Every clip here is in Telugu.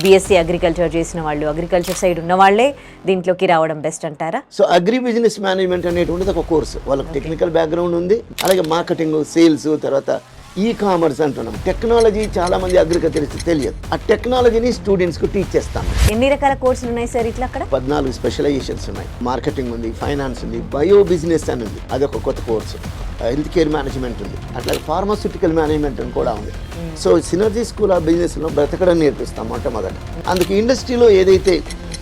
బీఎస్సీ అగ్రికల్చర్ చేసిన వాళ్ళు, అగ్రికల్చర్ సైడ్ ఉన్న వాళ్ళే దీంట్లోకి రావడం బెస్ట్ అంటారా? సో అగ్రి బిజినెస్ మేనేజ్మెంట్ అనేటువంటిది ఒక కోర్సు. వాళ్ళకి టెక్నికల్ బ్యాక్గ్రౌండ్ ఉంది, అలాగే మార్కెటింగ్, సేల్స్, తర్వాత ఈ కామర్స్ అంటున్నాం. టెక్నాలజీ చాలా మంది అగ్రికల్చర్ తెలియదు. ఆ టెక్నాలజీని స్టూడెంట్స్కి టీచ్ చేస్తాం. ఎన్ని రకాల కోర్సులు ఉన్నాయి సార్ ఇట్లా? అక్కడ 14 స్పెషలైజేషన్స్ ఉన్నాయి. మార్కెటింగ్ ఉంది, ఫైనాన్స్ ఉంది, బయో బిజినెస్ అని ఉంది, అదొక కొత్త కోర్సు. హెల్త్ కేర్ మేనేజ్మెంట్ ఉంది, అట్లాగే ఫార్మాస్యూటికల్ మేనేజ్మెంట్ అని కూడా ఉంది. సో సినర్జీ స్కూల్ ఆఫ్ బిజినెస్లో బ్రతకడం నేర్పిస్తాం మొట్టమొదట. అందుకు ఇండస్ట్రీలో ఏదైతే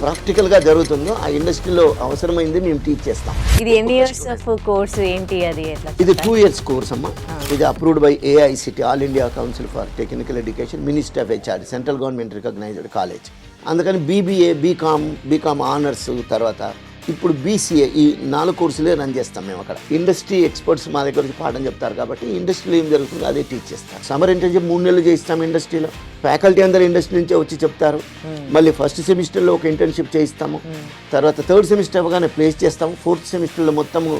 ప్రాక్టికల్గా జరుగుతుందో ఆ ఇండస్ట్రీలో అవసరమైంది మేము టీచ్ చేస్తాం. ఇది ఎన్ని ఇయర్స్ ఆఫ్ కోర్స్ ఏంటి అది? ఇది 2 years కోర్స్ అమ్మా. ఇది approved by AICTE, All India Council for Technical Education, ministry of HR, central government recognised college. అందుకని బీబీఏ, బీకామ్ ఆనర్స్, తర్వాత ఇప్పుడు బీసీఏ, ఈ 4 కోర్సులే రన్ చేస్తాం మేము అక్కడ. ఇండస్ట్రీ ఎక్స్పర్ట్స్ మా దగ్గర వచ్చి పాఠం చెప్తారు కాబట్టి ఇండస్ట్రీలో ఏం జరుగుతుందో అదే టీచ్ చేస్తాం. సమ్మర్ ఇంటర్న్షిప్ 3 నెలలు చేయిస్తాం ఇండస్ట్రీలో. ఫ్యాకల్టీ అందరూ ఇండస్ట్రీ నుంచే వచ్చి చెప్తారు. మళ్ళీ ఫస్ట్ సెమిస్టర్లో ఒక ఇంటర్న్షిప్ చేయిస్తాము, తర్వాత 3rd సెమిస్టర్ అవగానే ప్లేస్ చేస్తాము. 4th సెమిస్టర్లో మొత్తము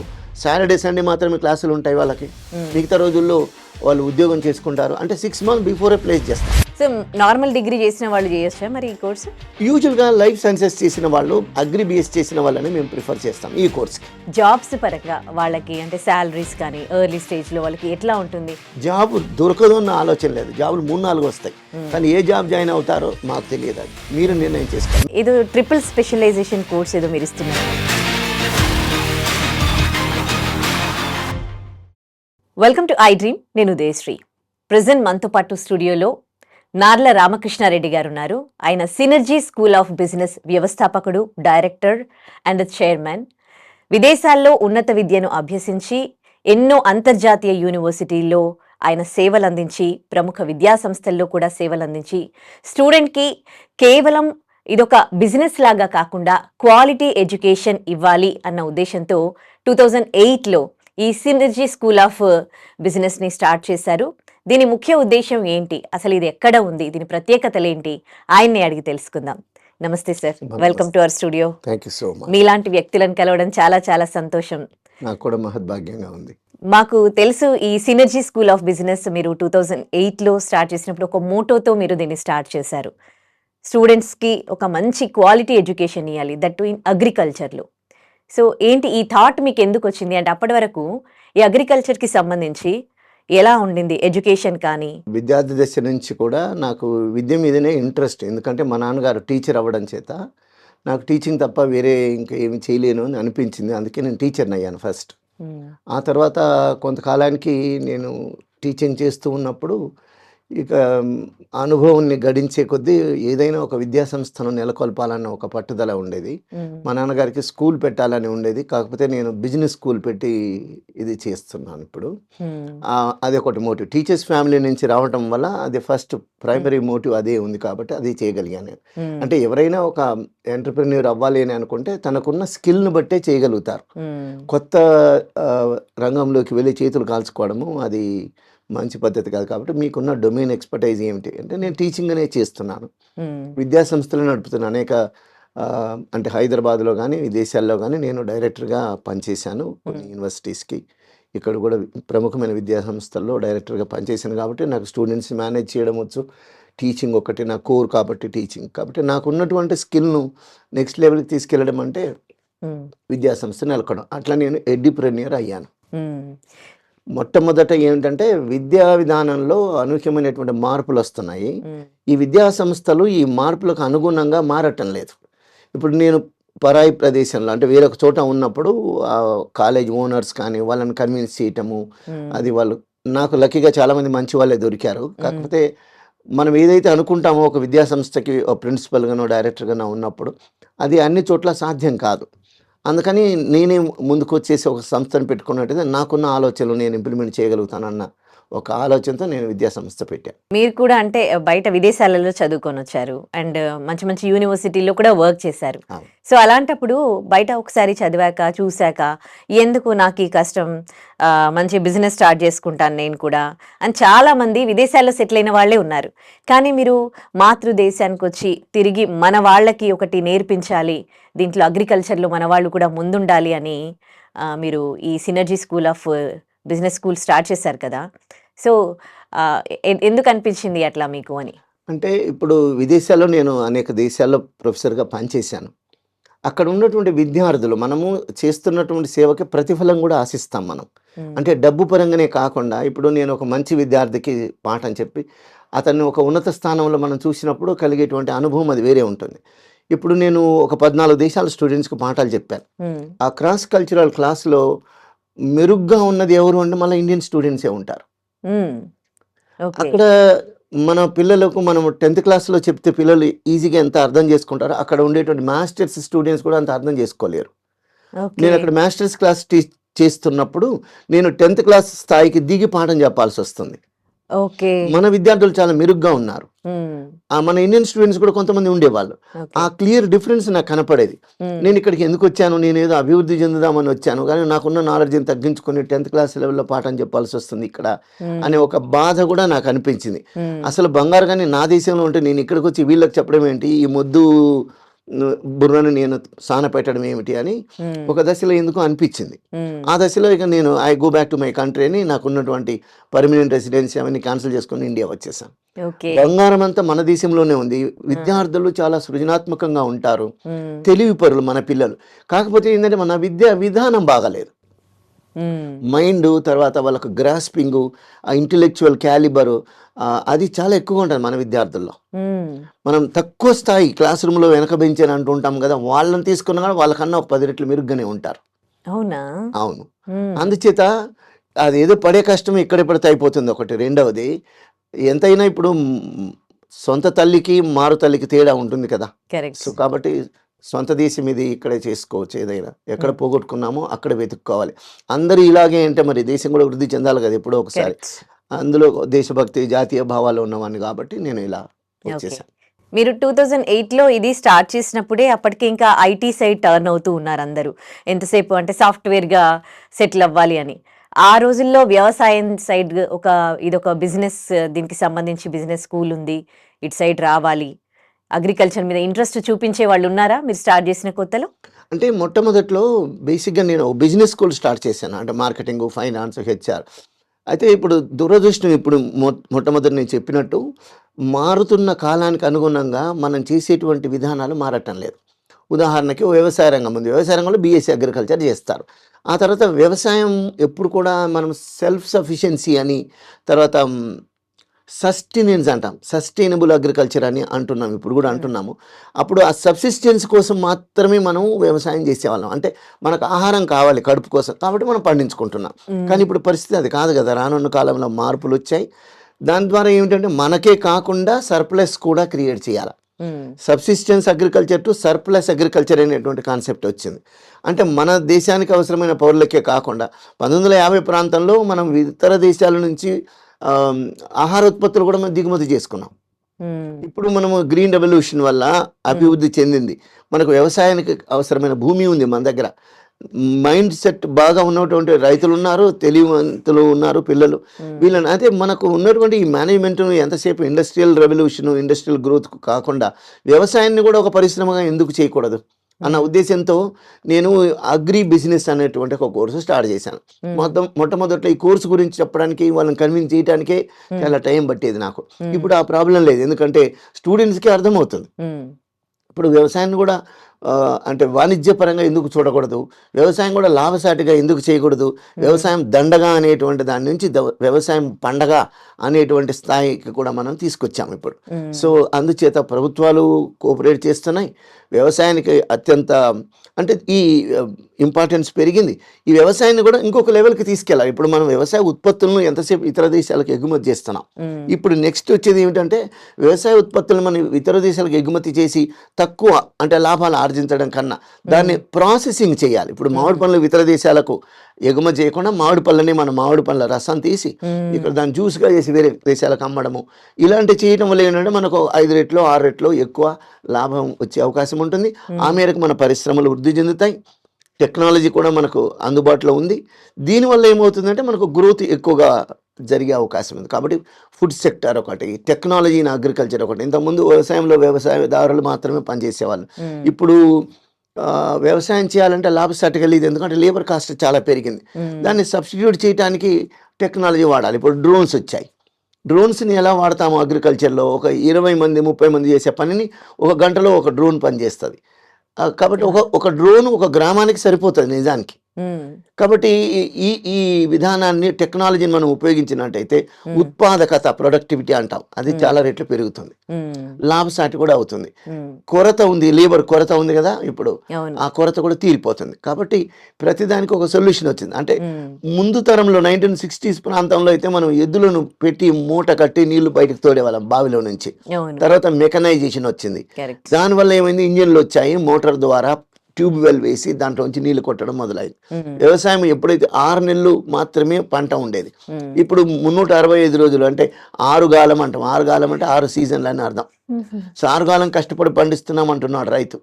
సాటర్డే సండే మాత్రమే క్లాసులు ఉంటాయి వాళ్ళకి. మిగతా రోజుల్లో వాళ్ళు ఉద్యోగం చేసుకుంటారు. అంటే 6 months బిఫోరే ప్లేస్ చేస్తాం. సో నార్మల్ డిగ్రీ చేసిన వాళ్ళు చేయొచ్చా మరి ఈ కోర్సు? యూజువల్గా లైఫ్ సైన్సెస్ చేసిన వాళ్ళు, అగ్రి బిఎస్ చేసిన వాళ్ళని మేము ప్రిఫర్ చేస్తాం ఈ కోర్స్కి. జాబ్స్ పరంగా వాళ్ళకి అంటే శాలరీస్ కానీ ఎర్లీ స్టేజ్లో వాళ్ళకి ఎట్లా ఉంటుంది? జాబ్ దొరకదు అన్న ఆలోచన లేదు. జాబులు 3-4 వస్తాయి, కానీ ఏ జాబ్ జాయిన్ అవుతారో మాకు తెలియదు. అది మీరు నిర్ణయం చేసుకోండి. ఏదో ట్రిపుల్ స్పెషలైజేషన్ కోర్స్ ఏదో మీరు ఇస్తున్నారు. Welcome to I dream. నేను ఉదయశ్రీ. ప్రెజెంట్ మనతో పాటు స్టూడియోలో నార్ల రామకృష్ణారెడ్డి గారు ఉన్నారు. ఆయన సినర్జీ స్కూల్ ఆఫ్ బిజినెస్ వ్యవస్థాపకుడు, డైరెక్టర్ అండ్ చైర్మన్. విదేశాల్లో ఉన్నత విద్యను అభ్యసించి ఎన్నో అంతర్జాతీయ యూనివర్సిటీల్లో ఆయన సేవలు అందించి, ప్రముఖ విద్యా సంస్థల్లో కూడా సేవలు అందించి, స్టూడెంట్కి కేవలం ఇదొక బిజినెస్ లాగా కాకుండా క్వాలిటీ ఎడ్యుకేషన్ ఇవ్వాలి అన్న ఉద్దేశంతో 2008లో ఈ సినర్జీ స్కూల్ ఆఫ్ బిజినెస్ని స్టార్ట్ చేశారు. దీని ముఖ్య ఉద్దేశం ఏంటి, అసలు ఇది ఎక్కడ ఉంది, దీని ప్రత్యేకతలు ఏంటి, ఆయన్ని అడిగి తెలుసుకుందాం. నమస్తే sir, welcome to our studio. Thank you so much. మీలాంటి వ్యక్తులను కలవడం చాలా చాలా సంతోషం. నాకు కూడా మహద్భాగ్యంగా ఉంది. మాకు తెలుసు ఈ సినర్జీ స్కూల్ ఆఫ్ బిజినెస్ మీరు 2008లో స్టార్ట్ చేసినప్పుడు ఒక మోటోతో మీరు దీన్ని స్టార్ట్ చేశారు. స్టూడెంట్స్కి ఒక మంచి క్వాలిటీ ఎడ్యుకేషన్ ఇవ్వాలి, దట్ టు ఇన్ అగ్రికల్చర్లో. సో ఏంటి ఈ థాట్ మీకు ఎందుకు వచ్చింది? అంటే అప్పటి వరకు ఈ అగ్రికల్చర్కి సంబంధించి ఎలా ఉండింది ఎడ్యుకేషన్? కానీ విద్యార్థి దశ నుంచి కూడా నాకు విద్య మీదనే ఇంట్రెస్ట్. ఎందుకంటే మా నాన్నగారు టీచర్ అవ్వడం చేత నాకు టీచింగ్ తప్ప వేరే ఇంకా ఏమి చేయలేను అని అనిపించింది. అందుకే నేను టీచర్ని అయ్యాను ఫస్ట్. ఆ తర్వాత కొంతకాలానికి నేను టీచింగ్ చేస్తూ ఉన్నప్పుడు ఇక అనుభవాన్ని గడించే కొద్దీ ఏదైనా ఒక విద్యా సంస్థను నెలకొల్పాలన్న ఒక పట్టుదల ఉండేది. మా నాన్నగారికి స్కూల్ పెట్టాలని ఉండేది. కాకపోతే నేను బిజినెస్ స్కూల్ పెట్టి ఇది చేస్తున్నాను ఇప్పుడు. అది ఒకటి మోటివ్. టీచర్స్ ఫ్యామిలీ నుంచి రావటం వల్ల అది ఫస్ట్ ప్రైమరీ మోటివ్ అదే ఉంది కాబట్టి అది చేయగలిగాను నేను. అంటే ఎవరైనా ఒక ఎంటర్‌ప్రెన్యూర్ అవ్వాలి అని అనుకుంటే తనకున్న స్కిల్ను బట్టే చేయగలుగుతారు. కొత్త రంగంలోకి వెళ్ళి చేతులు కాల్చుకోవడము అది మంచి పద్ధతి కాదు. కాబట్టి మీకున్న డొమైన్ ఎక్స్పర్టైజ్ ఏమిటి అంటే నేను టీచింగ్ అనే చేస్తున్నాను, విద్యా సంస్థలు నడుపుతున్నాను. అనేక అంటే హైదరాబాద్లో కానీ విదేశాల్లో కానీ నేను డైరెక్టర్గా పనిచేశాను కొన్ని యూనివర్సిటీస్కి. ఇక్కడ కూడా ప్రముఖమైన విద్యా సంస్థల్లో డైరెక్టర్గా పనిచేశాను కాబట్టి నాకు స్టూడెంట్స్ మేనేజ్ చేయడం వచ్చు. టీచింగ్ ఒకటి నా కోర్ కాబట్టి టీచింగ్. కాబట్టి నాకు ఉన్నటువంటి స్కిల్ను నెక్స్ట్ లెవెల్కి తీసుకెళ్ళడం అంటే విద్యా సంస్థ నెలకొనడం. అట్లా నేను ఎడ్యుప్రెన్యూర్ అయ్యాను. మొట్టమొదట ఏమిటంటే విద్యా విధానంలో అనూహ్యమైనటువంటి మార్పులు వస్తున్నాయి. ఈ విద్యా సంస్థలు ఈ మార్పులకు అనుగుణంగా మారటం లేదు. ఇప్పుడు నేను పరాయి ప్రదేశంలో అంటే వేరొక చోట ఉన్నప్పుడు కాలేజ్ ఓనర్స్ కానీ వాళ్ళని కన్విన్స్ చేయటము, అది వాళ్ళు నాకు లక్కీగా చాలామంది మంచి వాళ్ళే దొరికారు. కాకపోతే మనం ఏదైతే అనుకుంటామో ఒక విద్యా సంస్థకి ప్రిన్సిపల్గానో డైరెక్టర్గానో ఉన్నప్పుడు అది అన్ని చోట్ల సాధ్యం కాదు. అందుకని నేనే ముందుకు వచ్చేసి ఒక సంస్థను పెట్టుకున్నట్టయితే నాకున్న ఆలోచనలు నేను ఇంప్లిమెంట్ చేయగలుగుతానన్న ఒక ఆలోచనతో నేను విద్యా సంస్థ పెట్టాను. మీరు కూడా అంటే బయట విదేశాలలో చదువుకొని వచ్చారు అండ్ మంచి మంచి యూనివర్సిటీలో కూడా వర్క్ చేశారు. సో అలాంటప్పుడు బయట ఒకసారి చదివాక చూశాక ఎందుకు నాకు ఈ కష్టం, మంచి బిజినెస్ స్టార్ట్ చేసుకుంటాను నేను కూడా అని చాలామంది విదేశాల్లో సెటిల్ అయిన వాళ్ళే ఉన్నారు. కానీ మీరు మాతృదేశానికి వచ్చి తిరిగి మన వాళ్ళకి ఒకటి నేర్పించాలి, దీంట్లో అగ్రికల్చర్లో మన వాళ్ళు కూడా ముందుండాలి అని మీరు ఈ synergy school of business school start చేశారు కదా. సో ఎందుకు అనిపించింది అట్లా మీకు అని? అంటే ఇప్పుడు విదేశాల్లో నేను అనేక దేశాల్లో ప్రొఫెసర్‌గా పనిచేశాను. అక్కడ ఉన్నటువంటి విద్యార్థులు మనము చేస్తున్నటువంటి సేవకి ప్రతిఫలం గూడా ఆశిస్తాం మనం. హ్మ్. అంటే డబ్బు పరంగానే కాకుండా ఇప్పుడు నేను ఒక మంచి విద్యార్థికి పాఠం చెప్పి, అతన్ని ఒక ఉన్నత స్థానంలో మనం చూసినప్పుడు కలిగేటువంటి అనుభవం అది వేరే ఉంటుంది. ఇప్పుడు నేను ఒక 14 దేశాల స్టూడెంట్స్‌కి పాఠాలు చెప్పాను. హ్మ్. ఆ క్రాస్ కల్చరల్ క్లాస్‌లో మెరుగ్గా ఉన్నది ఎవరు అంటే మళ్ళా ఇండియన్ స్టూడెంట్సే ఉంటారు. హ్మ్. ఓకే. అక్కడ మన పిల్లలకు మనం 10థ్ క్లాస్‌లో చెప్తే పిల్లలు ఈజీగా ఎంత అర్థం చేసుకుంటారో, అక్కడ ఉండేటువంటి మాస్టర్స్ స్టూడెంట్స్ కూడా అంత అర్థం చేసుకోలేరు. ఓకే. నేనక్కడ మాస్టర్స్ క్లాస్ చేస్తున్నప్పుడు నేను 10థ్ క్లాస్ స్థాయికి దిగి పాఠం చెప్పాల్సొస్తుంది. ఓకే. మన విద్యార్థులు చాలా మెరుగ్గా ఉన్నారు. హ్మ్. మన ఇండియన్ స్టూడెంట్స్ కూడా కొంతమంది ఉండేవాళ్ళు. ఓకే. ఆ క్లియర్ డిఫరెన్స్ నాకు కనపడేది. హ్మ్. నేనిక్కడికి ఎందుకొచ్చాను, నేనేదో అభివృద్ధి చెందుదామని వచ్చాను. కానీ నాకున్న నాలెడ్జ్‌ని తగ్గించుకొని 10థ్ క్లాస్ లెవెల్‌లో పాఠం చెప్పాల్సొస్తుంది ఇక్కడ అనే హ్మ్. ఒక బాధ కూడా నాకనిపించింది. హ్మ్. అసలు బంగారు గాని నా దేశంలో ఉంటే నేనిక్కడికొచ్చి వీళ్ళకి చెప్పడం ఏంటి? ఈ మొద్దు బుర్రని నేను సానపెట్టడం ఏమిటి అని హ్మ్. ఒక దశలో ఎందుకో అనిపించింది. హ్మ్. ఆ దశలో ఇక నేను go back to my country అని నాకున్నటువంటి పర్మనెంట్ రెసిడెన్సీ అవన్నీ క్యాన్సిల్ చేసుకొని ఇండియా వచ్చేసాను. ఓకే. బంగారం అంతా మన దేశంలోనే ఉంది. ఆ! విద్యార్థులు చాలా సృజనాత్మకంగా ఉంటారు. హ్మ్. తెలివిపరులు మన పిల్లలు. కాకపోతే ఏందంటే మన విద్యా విధానం బాగాలేదు. హ్మ్. మైండు తర్వాత వాళ్ళకు గ్రాస్పింగు, ఆ ఇంటెలెక్చువల్ క్యాలిబరు అది చాలా ఎక్కువగా ఉంటది మన విద్యార్థుల్లో. హ్మ్. మనం తక్కువ స్థాయి క్లాస్ రూమ్‌లో వెనక బెంచ్ అని అంటుంటాం గదా! వాళ్ళని తీసుకున్నా గూడా వాళ్ళకన్నా ఒక 10 రెట్లు మెరుగ్గానే ఉంటారు. అవునా? అవును. హ్మ్. అందుచేత అదేదో పడే కష్టం ఎక్కడ పడితే అయిపోతుంది ఒకటి. రెండవది ఎంతైనా ఇప్పుడు సొంత తల్లికి, మారు తల్లికి తేడా ఉంటుంది కదా! కరెక్ట్. సో, కాబట్టి సొంత దేశం ఇది ఇక్కడే చేసుకోవచ్చు ఏదైనా. ఎక్కడ హ్మ్. పోగొట్టుకున్నామో అక్కడ వెతుక్కోవాలి. అందరూ ఇలాగే అంటే మరి దేశం కూడా వృద్ధి చెందాలి కదా! ఎప్పుడో ఒకసారి. కరెక్ట్. అందులో దేశభక్తి, జాతీయ భావాలు ఉన్నవాడిని కాబట్టి నేను ఇలా ఓకే. వచ్చేసాను. మీరు 2008లో ఇది స్టార్ట్ చేసినప్పుడే అప్పటికి ఇంకా ఐటీ సైడ్ టర్న్ అవుతూ ఉన్నారందరూ. ఎంతసేపు అంటే సాఫ్ట్‌వేర్‌గా సెటిల్ అవ్వాలి అని. ఆ రోజుల్లో వ్యవసాయం సైడ్ ఇదొక బిజినెస్, దీనికి సంబంధించి బిజినెస్ స్కూల్ ఉంది. ఇటు సైడ్ రావాలి. అగ్రికల్చర్ మీద ఇంట్రెస్ట్ చూపించే వాళ్ళున్నారా మీరు స్టార్ట్ చేసిన కొత్తలో? అంటే మొట్టమొదట్లో బేసిక్‌గా నేను బిజినెస్ స్కూల్ స్టార్ట్ చేశాను. అంటే మార్కెటింగు, ఫైనాన్స్, హెచ్ఆర్. అయితే ఇప్పుడు దురదృష్టం ఇప్పుడు మొట్టమొదట నేను చెప్పినట్టు మారుతున్న కాలానికి అనుగుణంగా మనం చేసేటువంటి విధానాలు మారటం లేదు. ఉదాహరణకి ఓ వ్యవసాయ రంగం ఉంది. వ్యవసాయ రంగంలో బీఎస్సీ అగ్రికల్చర్ చేస్తారు. ఆ తర్వాత వ్యవసాయం ఎప్పుడు కూడా మనం సెల్ఫ్ సఫిషియన్సీ అని తర్వాత సస్టెనెన్స్ అంటాం. సస్టైనబుల్ అగ్రికల్చర్ అని అంటున్నాం. ఇప్పుడు గూడా హ్మ్. అంటున్నాము. అప్పుడు ఆ సబ్సిస్టెన్స్ కోసం మాత్రమే మనం వ్యవసాయం చేసేవాళ్ళం. అంటే మనకు ఆహారం కావాలి కడుపు కోసం. కాబట్టి మనం పండించుకుంటున్నాం. కానీ హ్మ్. ఇప్పుడు పరిస్థితి అది కాదు గదా! రానున్న కాలంలో మార్పులొచ్చాయి. దాని ద్వారా ఏమిటంటే మనకే కాకుండా సర్ప్లస్ కూడా క్రియేట్ చేయాల. హ్మ్. Subsistence agriculture to surplus agriculture అనేటువంటి కాన్సెప్ట్ వచ్చింది. అంటే మన దేశానికి అవసరమైన పౌరులకే కాకుండా 1950 ప్రాంతంలో మనం ఇతర దేశాల నుంచి ఆహ్, ఆహార ఉత్పత్తులు కూడా మనం దిగుమతి చేసుకున్నాం. హ్మ్. ఇప్పుడు మనము గ్రీన్ రెవల్యూషన్ వల్ల హ్మ్. అభివృద్ధి చెందింది. మనకు వ్యవసాయానికి అవసరమైన భూమి ఉంది మన దగ్గర. మైండ్ సెట్ బాగా ఉన్నటువంటి రైతులున్నారు, తెలివివంతులు ఉన్నారు పిల్లలు. హ్మ్. వీళ్ళని అయితే మనకు ఉన్నటువంటి ఈ మేనేజ్‌మెంట్‌ను ఎంతసేపు ఇండస్ట్రియల్ రెవల్యూషన్, ఇండస్ట్రియల్ గ్రోత్‌కు కాకుండా వ్యవసాయాన్ని కూడా ఒక పరిశ్రమగా ఎందుకు చేయకూడదు? అన్న హ్మ్. ఉద్దేశ్యంతో నేను అగ్రి బిజినెస్ అనేటువంటి ఒక కోర్స్ స్టార్ట్ చేశాను. హ్మ్. మొట్టమొదట్లో ఈ కోర్స్ గురించి చెప్పడానికి వాళ్ళని కన్విన్స్ చేయటానికే హ్మ్. చాలా టైం పట్టేది నాకు. హ్మ్. ఇప్పుడు ఆ ప్రాబ్లమ్ లేదు. ఎందుకంటే స్టూడెంట్స్‌కి అర్థమవుతుంది. హ్మ్. ఇప్పుడు వ్యవసాయాన్ని కూడా అంటే వాణిజ్యపరంగా ఎందుకు చూడకూడదు? వ్యవసాయం కూడా లాభసాటిగా ఎందుకు చేయకూడదు? హ్మ్. వ్యవసాయం దండగ అనేటువంటి దాని నుంచి వ్యవసాయం పండగ అనేటువంటి స్థాయికి కూడా మనం తీసుకొచ్చాము ఇప్పుడు. హ్మ్. సో, అందుచేత ప్రభుత్వాలు కోఆపరేట్ చేస్తున్నాయి. వ్యవసాయానికి అత్యంత అంటే ఈ ఇంపార్టెన్స్ పెరిగింది. ఈ వ్యవసాయాన్ని కూడా ఇంకొక లెవెల్‌కి తీసుకెళ్ళాలి. ఇప్పుడు మనం వ్యవసాయ ఉత్పత్తులను ఎంతసేపు ఇతర దేశాలకు ఎగుమతి చేస్తున్నాం. హ్మ్. ఇప్పుడు నెక్స్ట్ వచ్చేది ఏమిటంటే వ్యవసాయ ఉత్పత్తులను మనం ఇతర దేశాలకు ఎగుమతి చేసి తక్కువ అంటే లాభాలు ఆర్జించడం కన్నా దాన్ని ప్రాసెసింగ్ చేయాలి. ఇప్పుడు మామిడి హ్మ్. పండ్లు ఇతర దేశాలకు ఎగుమతి చేయకుండా మామిడి పళ్ళని మన మామిడి పండ్ల రసం తీసి ఇక్కడ హ్మ్. దాన్ని జ్యూస్‌గా చేసి వేరే దేశాలకు అమ్మడము. ఇలాంటివి చేయడం వల్ల ఏంటంటే మనకు 5 రెట్లో, 6 రెట్లో ఎక్కువ లాభం వచ్చే అవకాశం ఉంటుంది. ఆ హ్మ్. మేరకు మన పరిశ్రమలు వృద్ధి చెందుతాయి. టెక్నాలజీ కూడా మనకు అందుబాటులో ఉంది. దీనివల్ల ఏమవుతుందంటే మనకు గ్రోత్ ఎక్కువగా జరిగే అవకాశం ఉంది. కాబట్టి ఫుడ్ సెక్టార్ ఒకటి, టెక్నాలజీ ఇన్ అగ్రికల్చర్ ఒకటి. ఇంతకుముందు వ్యవసాయంలో వ్యవసాయదారులు మాత్రమే పనిచేసేవాళ్ళు. హ్మ్. ఇప్పుడు వ్యవసాయం చేయాలంటే లాభసాటిగా లేదు. ఎందుకంటే లేబర్ కాస్ట్ చాలా పెరిగింది. హ్మ్. దాన్ని సబ్స్టిట్యూట్ చేయటానికి టెక్నాలజీ వాడాలి. ఇప్పుడు డ్రోన్స్ వచ్చాయి. డ్రోన్స్ని ఎలా వాడతాము అగ్రికల్చర్లో, ఒక 20 మంది 30 మంది చేసే పనిని ఒక గంటలో ఒక డ్రోన్ పని చేస్తుంది. కాబట్టి ఒక డ్రోన్ ఒక గ్రామానికి సరిపోతుంది నిజానికి. కాబట్టి ఈ ఈ విధానాన్ని, టెక్నాలజీని మనం ఉపయోగించినట్టయితే ఉత్పాదకత, ప్రొడక్టివిటీ అంటాం, అది చాలా రెట్లు పెరుగుతుంది, లాభసాటి కూడా అవుతుంది. కొరత ఉంది, లేబర్ కొరత ఉంది కదా ఇప్పుడు, ఆ కొరత కూడా తీరిపోతుంది. కాబట్టి ప్రతిదానికి ఒక సొల్యూషన్ వచ్చింది. అంటే ముందు తరంలో 1960s ప్రాంతంలో అయితే మనం ఎద్దులను పెట్టి మూట కట్టి నీళ్లు బయటకు తోడేవాళ్ళం బావిలో నుంచి. తర్వాత మెకనైజేషన్ వచ్చింది, దానివల్ల ఏమైంది, ఇంజిన్లు వచ్చాయి, మోటార్ ద్వారా ట్యూబ్ వెల్ వేసి దాంట్లో నుంచి నీళ్లు కొట్టడం మొదలైంది. వ్యవసాయం ఎప్పుడైతే 6 నెలలు మాత్రమే పంట ఉండేది, ఇప్పుడు 365 రోజులు, అంటే 6 గాలం అంటాం. 6 గాలం అంటే 6 సీజన్లు అని అర్థం. సో 6 గాలం కష్టపడి పండిస్తున్నాం అంటున్నాడు రైతు.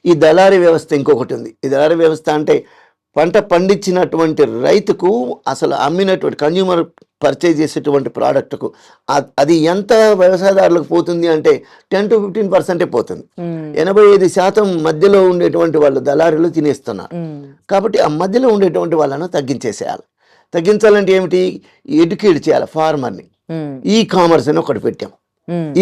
ఈ దళారీ వ్యవస్థ ఇంకొకటి ఉంది. ఈ దళారీ వ్యవస్థ అంటే పంట పండించినటువంటి రైతుకు అసలు అమ్మినటువంటి కన్జ్యూమర్ పర్చేజ్ చేసేటువంటి ప్రోడక్ట్కు అది ఎంత వ్యవసాయదారులకు పోతుంది అంటే 10 to 15% పోతుంది. 85% మధ్యలో ఉండేటువంటి వాళ్ళు దళారీలు తినేస్తున్నారు. కాబట్టి ఆ మధ్యలో ఉండేటువంటి వాళ్ళను తగ్గించేసేయాలి. తగ్గించాలంటే ఏమిటి, ఎడ్యుకేట్ చేయాలి ఫార్మర్ని. ఈ కామర్స్ అని ఒకటి పెట్టాం.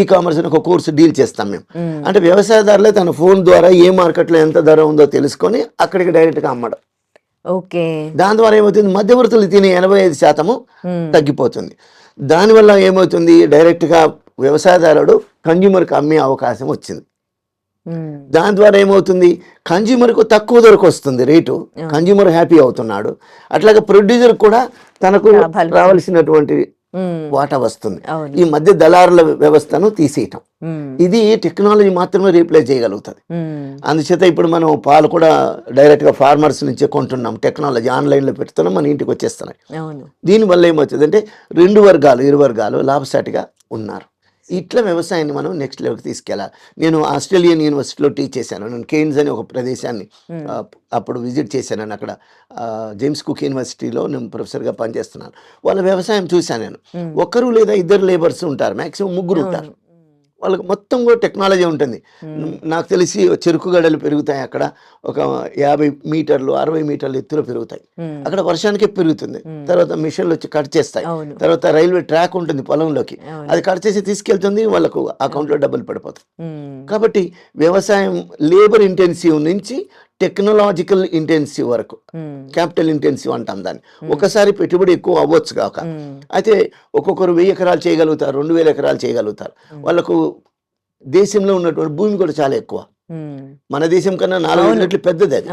ఈ కామర్స్ అని ఒక కోర్సు డీల్ చేస్తాం మేము. అంటే వ్యవసాయదారులే తన ఫోన్ ద్వారా ఏ మార్కెట్లో ఎంత ధర ఉందో తెలుసుకొని అక్కడికి డైరెక్ట్గా అమ్మడం. ఓకే, దాని ద్వారా ఏమవుతుంది, మధ్యవర్తులు తినే 85% తగ్గిపోతుంది. దానివల్ల ఏమవుతుంది, డైరెక్ట్గా వ్యవసాయదారుడు కన్జ్యూమర్కి అమ్మే అవకాశం వచ్చింది. దాని ద్వారా ఏమవుతుంది, కన్జ్యూమర్కు తక్కువ ధరకు వస్తుంది రేటు, కన్జ్యూమర్ హ్యాపీ అవుతున్నాడు. అట్లాగే ప్రొడ్యూసర్ కూడా తనకు రావాల్సినటువంటి వాటా వస్తుంది. ఈ మధ్య దళారుల వ్యవస్థను తీసేయటం, ఇది టెక్నాలజీ మాత్రమే రీప్లేస్ చేయగలుగుతుంది. అందుచేత ఇప్పుడు మనం పాలు కూడా డైరెక్ట్గా ఫార్మర్స్ నుంచే కొంటున్నాం, టెక్నాలజీ ఆన్లైన్లో పెడుతున్నాం, మన ఇంటికి వచ్చేస్తున్నాయి. దీనివల్ల ఏమవుతుంది అంటే ఇరు వర్గాలు లాభసాటిగా ఉన్నారు. ఇట్లా వ్యవసాయాన్ని మనం నెక్స్ట్ లెవెల్కి తీసుకెళ్ళాలి. నేను ఆస్ట్రేలియన్ యూనివర్సిటీలో టీచ్ చేశాను. నేను కేన్స్ అని ఒక ప్రదేశాన్ని అప్పుడు విజిట్ చేశాను. నేను అక్కడ జేమ్స్ కుక్ యూనివర్సిటీలో నేను ప్రొఫెసర్గా పనిచేస్తున్నాను. వాళ్ళ వ్యవసాయం చూశాను నేను. ఒకరు లేదా ఇద్దరు లేబర్స్ ఉంటారు, మ్యాక్సిమం 3 ఉంటారు. వాళ్ళకి మొత్తం కూడా టెక్నాలజీ ఉంటుంది. నాకు తెలిసి చెరుకు గడలు పెరుగుతాయి అక్కడ, ఒక 50 మీటర్లు 60 మీటర్లు ఎత్తులో పెరుగుతాయి. అక్కడ వర్షానికే పెరుగుతుంది. తర్వాత మిషన్లు వచ్చి కట్ చేస్తాయి. తర్వాత రైల్వే ట్రాక్ ఉంటుంది పొలంలోకి, అది కట్ చేసి తీసుకెళ్తుంది, వాళ్ళకు అకౌంట్లో డబ్బులు పడిపోతాయి. కాబట్టి వ్యవసాయం లేబర్ ఇంటెన్సివ్ నుంచి టెక్నాలజికల్ ఇంటెన్సివ్ వరకు, క్యాపిటల్ ఇంటెన్సివ్ అంటాం దాన్ని. ఒకసారి పెట్టుబడి ఎక్కువ అవ్వచ్చు కాక, అయితే ఒక్కొక్కరు 1000 ఎకరాలు చేయగలుగుతారు, 2000 ఎకరాలు చేయగలుగుతారు. వాళ్ళకు దేశంలో ఉన్నటువంటి భూమి కూడా చాలా ఎక్కువ, మన దేశం కన్నా 4 రెట్లు పెద్దది అది.